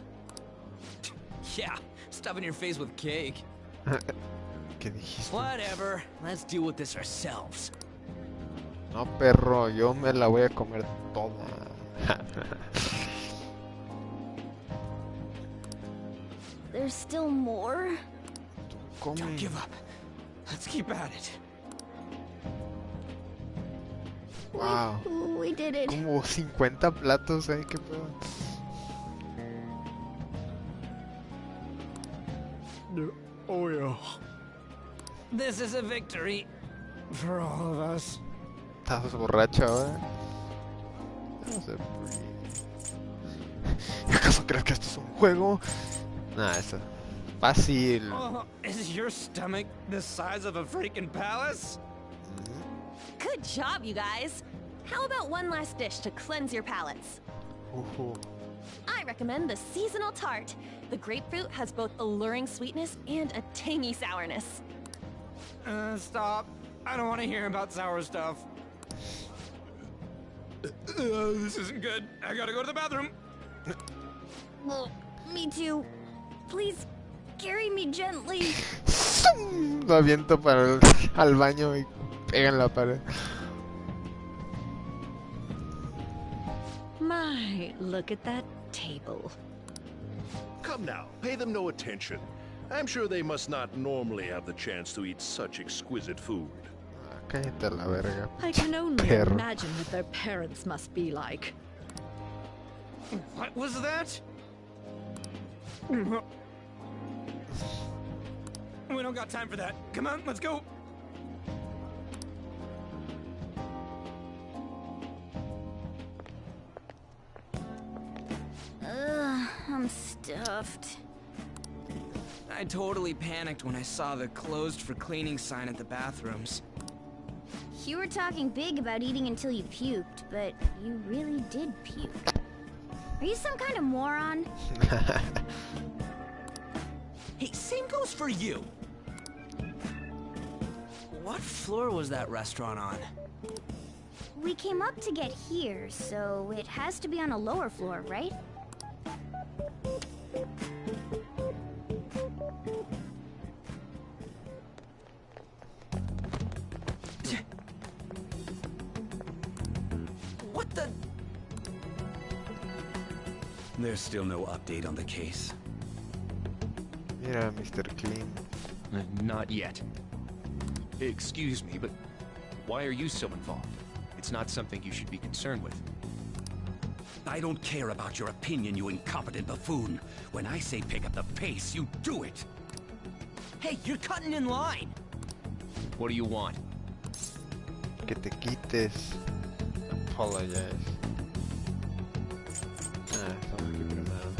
Yeah, stuffing your face with cake. ¿Qué dijiste? Whatever. Let's deal with this ourselves. No, perro, yo me la voy a comer toda. There's still more? Don't give up. Let's keep at it. Wow. We did it. Como 50 platos, qué pedo. Oh yeah. This is a victory for all of us. ¿Estás borracho ahora? No sé. ¿Acaso crees que esto es un juego? Nah, eso. Fácil. Oh, is your stomach the size of a freaking palace? Good job, you guys. How about one last dish to cleanse your palates? I recommend the seasonal tart. The grapefruit has both alluring sweetness and a tangy sourness. Stop. I don't want to hear about sour stuff. This isn't good. I gotta go to the bathroom. Well, me too. Please, carry me gently. Lo aviento para al baño y pega en la pared. My, look at that table. Come now, pay them no attention. I'm sure they must not normally have the chance to eat such exquisite food. Cállate a la verga. I can only Perro. imagine what their parents must be like. What was that? We don't got time for that. Come on, let's go. I'm stuffed. I totally panicked when I saw the closed for cleaning sign at the bathrooms. You were talking big about eating until you puked, but you really did puke. Are you some kind of moron? Hey, same goes for you. What floor was that restaurant on? We came up to get here, so it has to be on a lower floor, right? What the? There's still no update on the case. Mira, Mr. Clean. Not yet. Excuse me, but why are you so involved? It's not something you should be concerned with. I don't care about your opinion, you incompetent buffoon. When I say pick up the pace, you do it. Hey, you're cutting in line. What do you want? Que te quites. Apologize. Estamos aquí primero.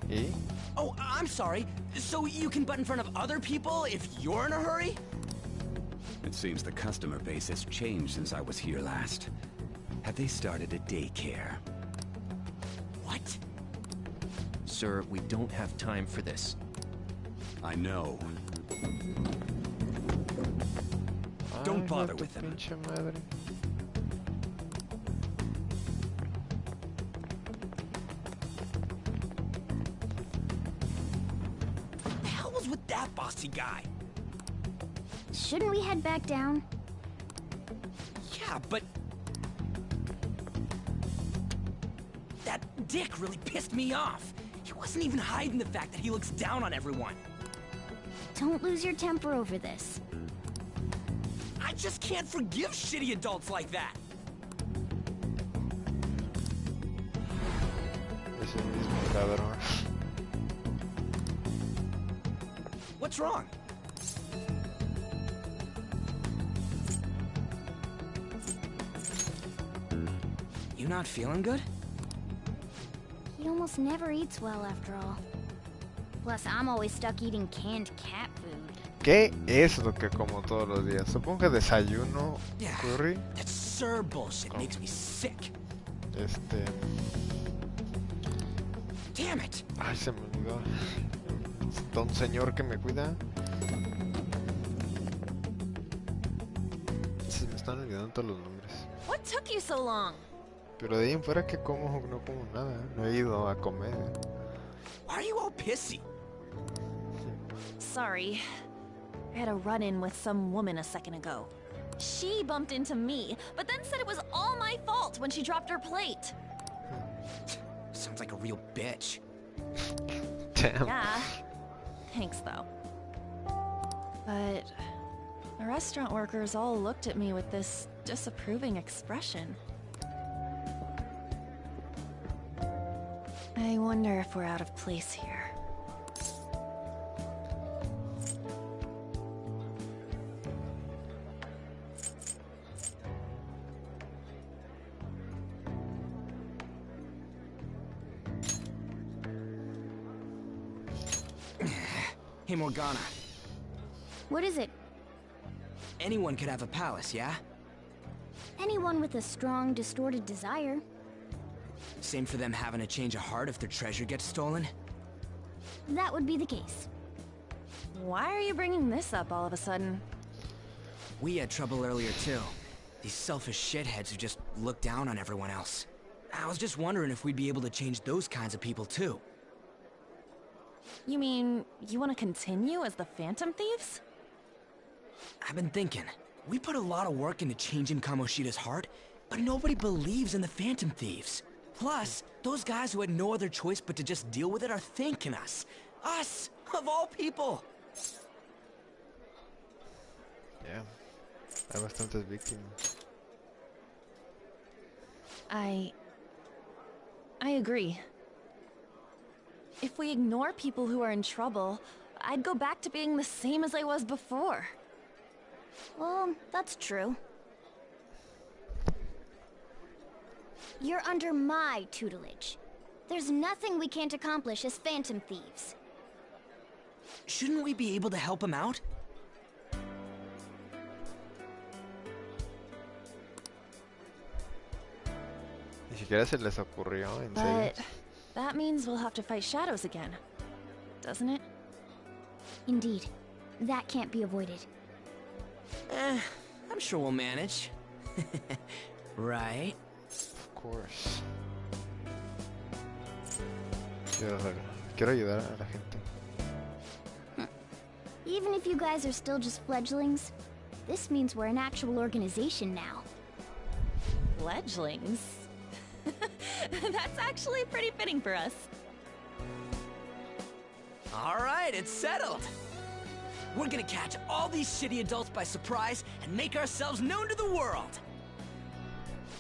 ¿Y? Oh, I'm sorry. So you can butt in front of other people if you're in a hurry? It seems the customer base has changed since I was here last. Have they started a daycare? What? Sir, we don't have time for this. I know. Don't bother with them. Pinche madre. What the hell was with that bossy guy? Shouldn't we head back down? Yeah, but... that dick really pissed me off. He wasn't even hiding the fact that he looks down on everyone. Don't lose your temper over this. I just can't forgive shitty adults like that. Ese mismo cabrón. What's wrong? not feeling good? He almost never eats well after all. Plus, I'm always stuck eating canned cat food. ¿Qué es lo que como todos los días? Supongo que desayuno curry. That sir bullshit makes me sick. Damn it. Ay, se me olvidó. Don señor que me cuida. Se me están olvidando todos los nombres. What took you so long? Pero de ahí en fuera que como, no como nada. No he ido a comer. Why are you all pissy? Sorry. I had a run-in with some woman a second ago. She bumped into me, but then said it was all my fault when she dropped her plate. Sounds like a real bitch. Damn. Yeah. Thanks, though. But the restaurant workers all looked at me with this disapproving expression. I wonder if we're out of place here. Hey, Morgana. What is it? Anyone could have a palace, yeah? Anyone with a strong, distorted desire. Same for them having a change of heart if their treasure gets stolen? That would be the case. Why are you bringing this up all of a sudden? We had trouble earlier, too. These selfish shitheads who just look down on everyone else. I was just wondering if we'd be able to change those kinds of people, too. You mean, you want to continue as the Phantom Thieves? I've been thinking. We put a lot of work into changing Kamoshida's heart, but nobody believes in the Phantom Thieves. Plus, those guys who had no other choice but to just deal with it are thanking us. Us, of all people. Yeah. Hay bastantes víctimas. I agree. If we ignore people who are in trouble, I'd go back to being the same as I was before. Well, that's true. You're under my tutelage. There's nothing we can't accomplish as Phantom Thieves. Shouldn't we be able to help him out? Ni siquiera se les ocurrió, en serio. But that means we'll have to fight shadows again, doesn't it? Indeed. That can't be avoided. I'm sure we'll manage. Right? Of course. Quiero ayudar a la gente. Even if you guys are still just fledglings, this means we're an actual organization now. Fledglings? That's actually pretty fitting for us. All right, it's settled. We're gonna catch all these shitty adults by surprise and make ourselves known to the world.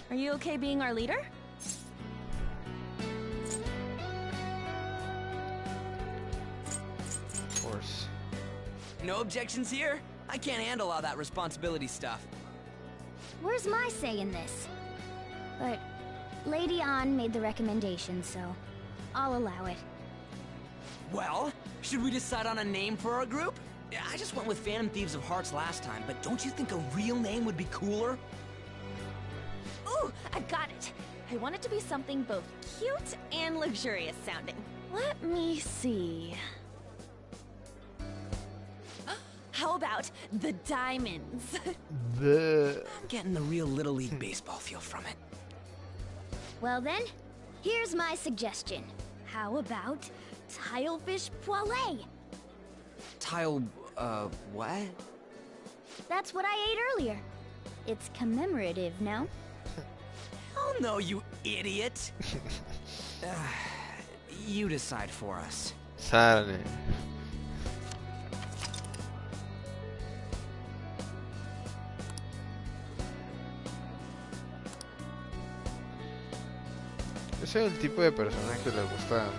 Are you okay being our leader? Of course. No objections here? I can't handle all that responsibility stuff. Where's my say in this? But Lady An made the recommendation, so I'll allow it. Well, should we decide on a name for our group? I just went with Phantom Thieves of Hearts last time, but don't you think a real name would be cooler? Ooh, I've got it. I want it to be something both cute and luxurious sounding. Let me see. How about the Diamonds? The... I'm getting the real Little League Baseball feel from it. Well then, here's my suggestion. How about Tilefish Poêlée? What? That's what I ate earlier. It's commemorative, no? Oh no, you idiot! You decide for us. Sale. Yo soy el tipo de persona que le gusta...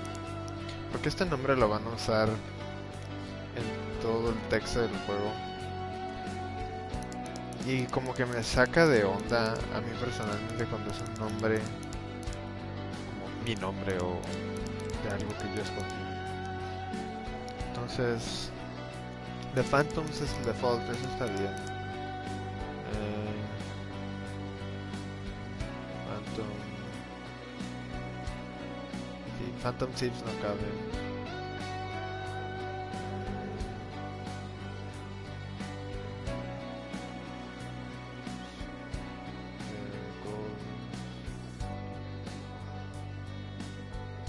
Porque este nombre lo van a usar en todo el texto del juego. Y como que me saca de onda a mí personalmente cuando es un nombre mi nombre o de algo que yo escogí. Entonces, The Phantoms es el default, eso está bien. Phantom. Sí, Phantom Thieves no cabe.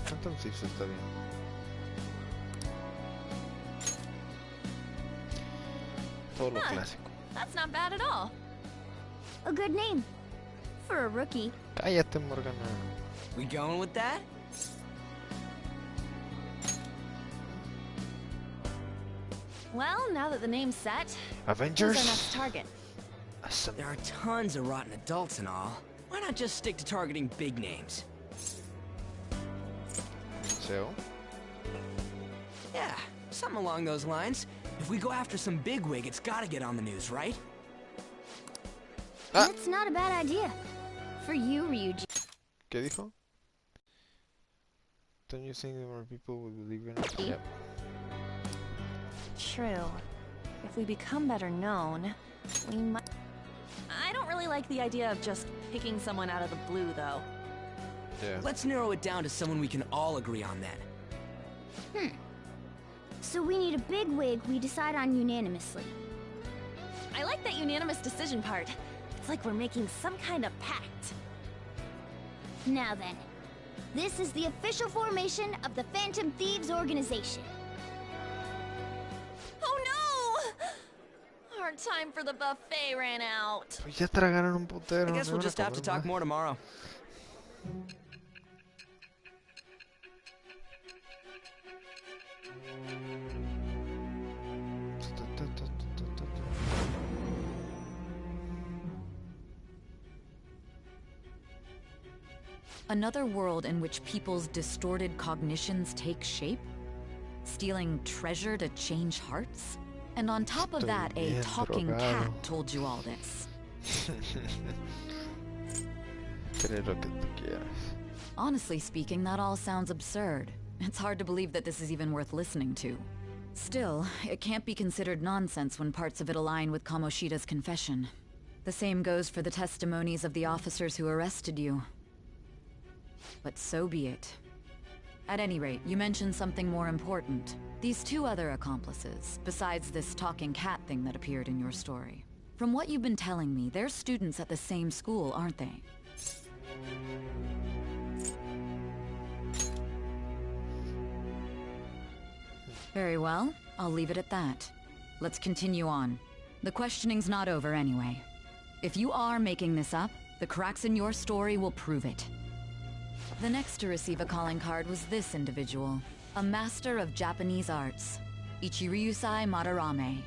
Phantom Thieves está bien. Todo lo clásico. That's not bad at all. A good name. For a rookie. Cállate, Morgana. We going with that? Well, now that the name's set, Avengers? who's our next target? There are tons of rotten adults and all. Why not just stick to targeting big names? So? Yeah, something along those lines. If we go after some bigwig, it's gotta get on the news, right? That's not a bad idea. For you, Ryuji. ¿Qué dijo? Don't you think more people would believe in it? Yep. True. If we become better known, we might... I don't really like the idea of just picking someone out of the blue, though. Yeah. Let's narrow it down to someone we can all agree on then. So we need a big wig we decide on unanimously. I like that unanimous decision part. It's like we're making some kind of pact. Now then, this is the official formation of the Phantom Thieves organization. Oh no! Our time for the buffet ran out. Pues ya tragaron un putero. I guess we'll just have to talk more tomorrow. Another world in which people's distorted cognitions take shape? Stealing treasure to change hearts? And on top of that, a talking cat told you all this. Cree lo que tú quieras. Honestly speaking, that all sounds absurd. It's hard to believe that this is even worth listening to. Still, it can't be considered nonsense when parts of it align with Kamoshida's confession. The same goes for the testimonies of the officers who arrested you. But so be it. At any rate, you mentioned something more important. These two other accomplices, besides this talking cat thing that appeared in your story. From what you've been telling me, they're students at the same school, aren't they? Very well, I'll leave it at that. Let's continue on. The questioning's not over anyway. If you are making this up, the cracks in your story will prove it. The next to receive a calling card was this individual, a master of Japanese arts, Ichiryusai Madarame.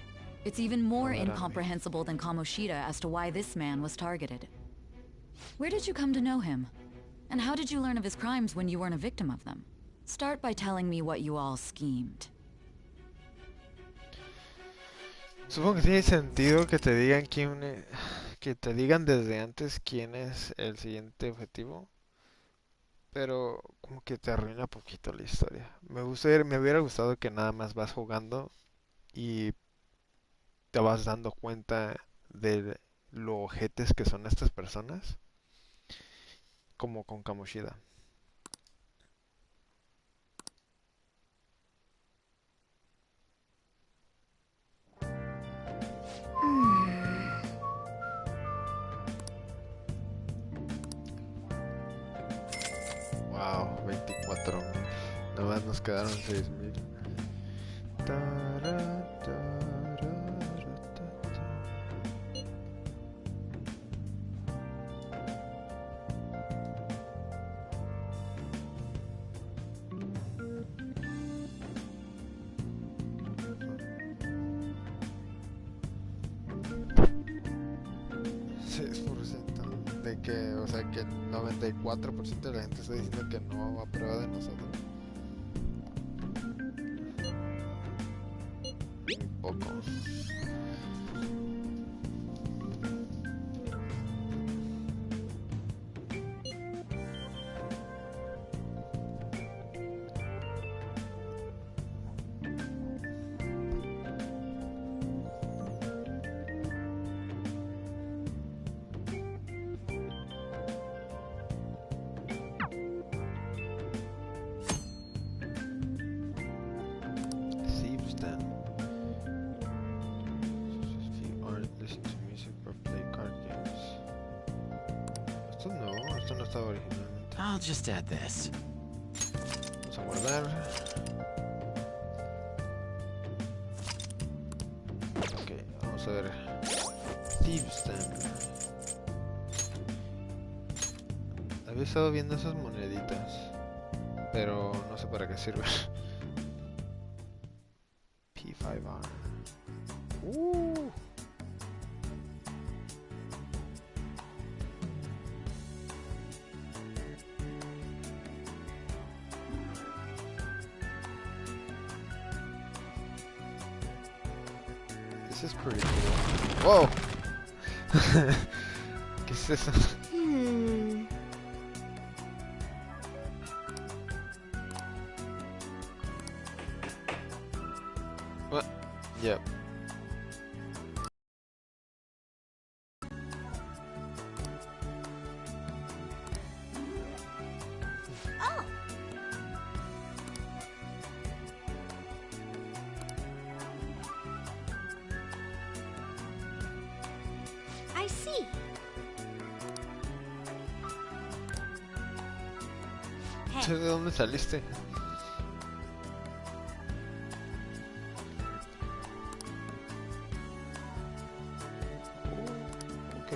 It's even more incomprehensible than Kamoshida as to why this man was targeted. Where did you come to know him? And how did you learn of his crimes when you weren't a victim of them? Start by telling me what you all schemed. Supongo que tiene sentido que te digan que te digan desde antes quién es el siguiente objetivo, pero como que te arruina poquito la historia. Me hubiera gustado que nada más vas jugando y te vas dando cuenta de lo ojetes que son estas personas, como con Kamoshida. Wow, 24,000. Nada más nos quedaron 6,000. De que, o sea, que el 94% de la gente está diciendo que no aprueba de nosotros. Muy poco. stand. P5R, listen to music or play card games. Esto no estaba originalmente. I'll just add this. Vamos a guardar. Ok, vamos a ver. Steve stand. Había estado viendo esas moneditas, pero no sé para qué sirven. P5R. This is pretty cool. Whoa. ¿Qué es eso? What? Yep. Oh! I see. ¿De dónde saliste? Ok.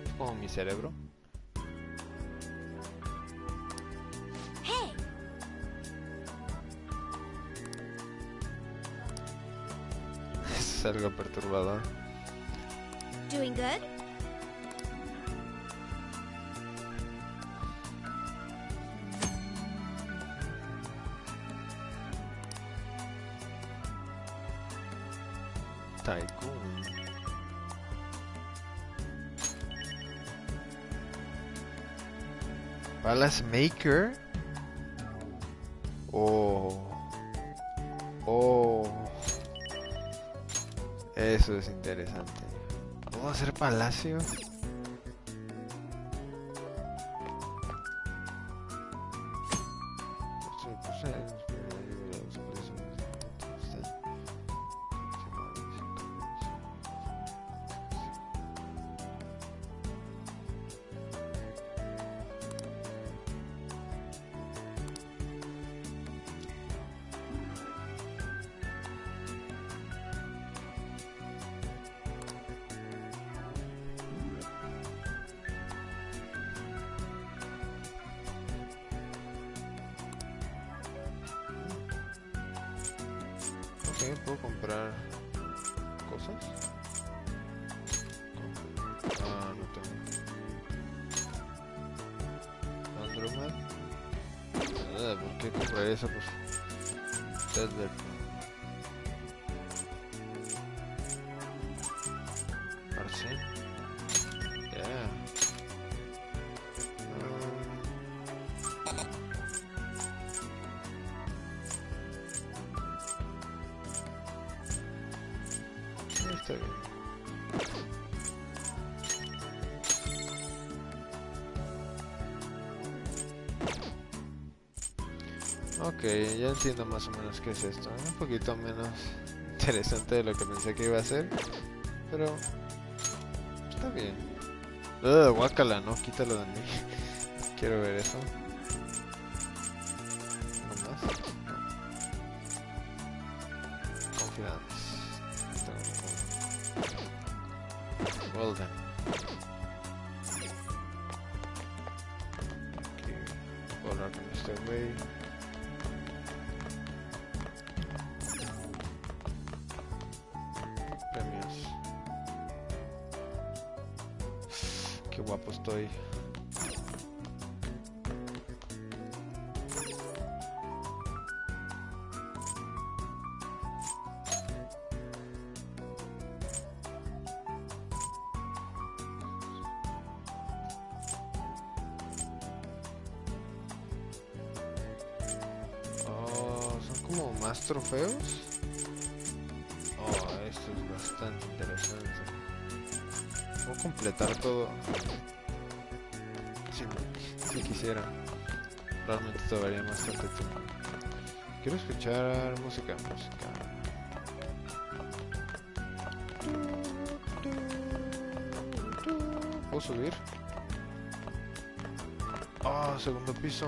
Es como mi cerebro. Hey! Es algo perturbador. Doing good? Tycoon. Palace Maker. Oh. Oh. Eso es interesante. ¿Puedo hacer palacio? Ok, puedo comprar cosas. Ah, no tengo. Andromeda. ¿Por qué comprar eso? Pues. Desde Arsen. Yeah. Está bien. Ok, ya entiendo más o menos qué es esto. Un poquito menos interesante de lo que pensé que iba a ser, pero está bien. Guácala, no, quítalo de mí. Quiero ver eso. ¿No más? No. Confidence. Well then. Okay. Puedo hablar con este güey. Premios. Qué guapo estoy. Como más trofeos. Oh, esto es bastante interesante. Puedo completar todo. Si quisiera. Realmente tomaría bastante tiempo. Quiero escuchar música. ¿Puedo subir? Oh, segundo piso.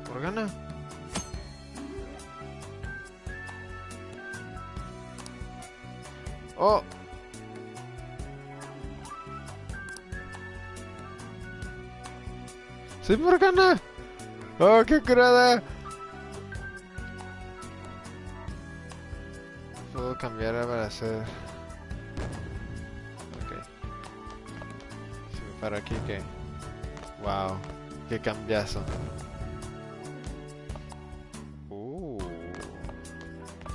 ¿Morgana? Oh. ¡Soy Morgana! ¡Oh, qué curada! Puedo cambiar para hacer... Ok. Si me paro aquí, ¿qué? Wow, qué cambiazo.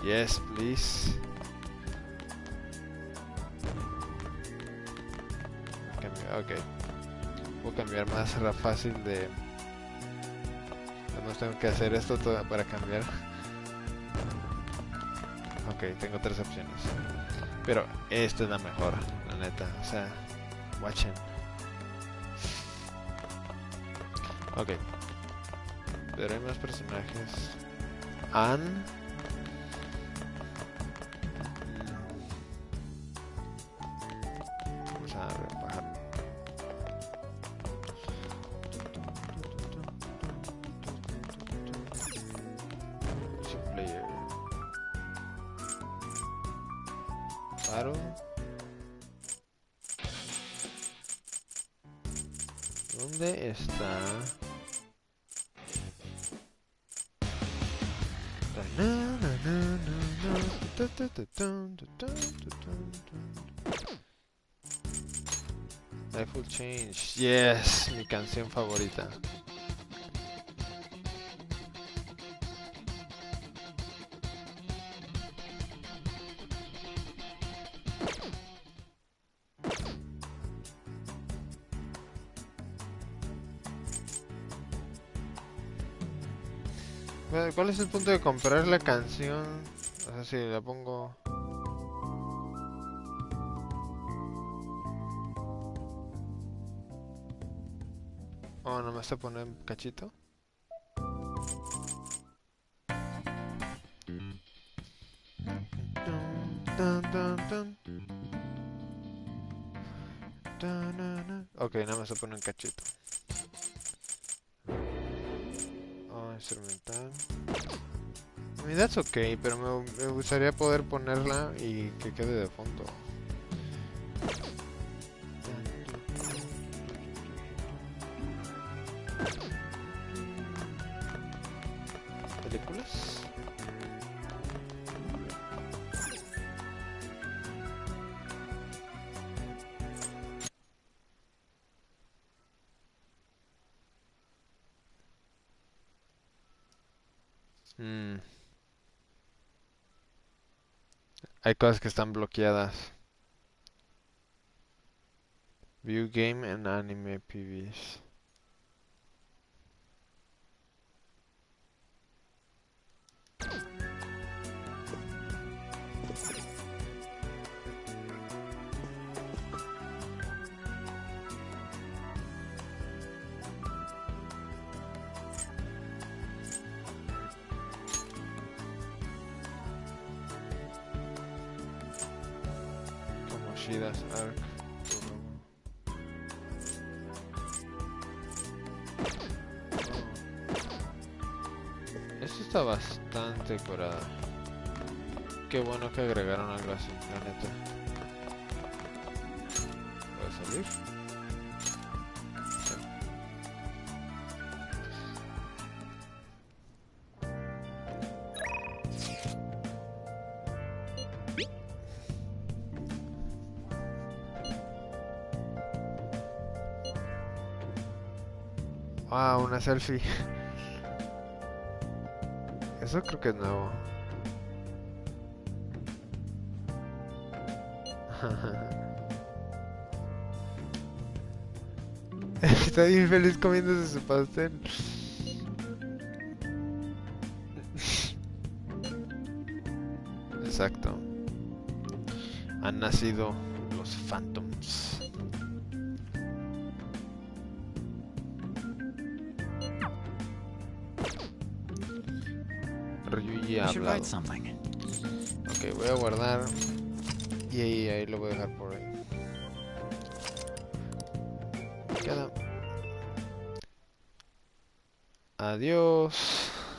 Yes, please. Ok. Puedo cambiar más fácil de... Además tengo que hacer esto todo para cambiar. Ok, tengo 3 opciones. Pero esta es la mejor, la neta. O sea, watchen. Ok. Pero hay más personajes. Anne. Vamos a bajar. Multiplayer. Paro. ¿Dónde está? Life will change. Yes, mi canción favorita. ¿Cuál es el punto de comprar la canción? O sea, si la pongo... Oh, no me está poniendo un cachito. Ok, nada más se pone un cachito. Oh, instrumental. I mean, that's okay, pero me gustaría poder ponerla y que quede de fondo. ¿Películas? Hay cosas que están bloqueadas. View game and anime PVs. Como Shida's Arc. Esto está bastante curada. Qué bueno que agregaron algo así, la neta. ¿Puedo salir? Sí. Ah, una selfie. Eso creo que es nuevo. Está bien feliz comiéndose su pastel. Exacto. Han nacido los Phantoms. y I should hablado. write something. Ok, voy a guardar. Y ahí lo voy a dejar por ahí. Queda. Adiós.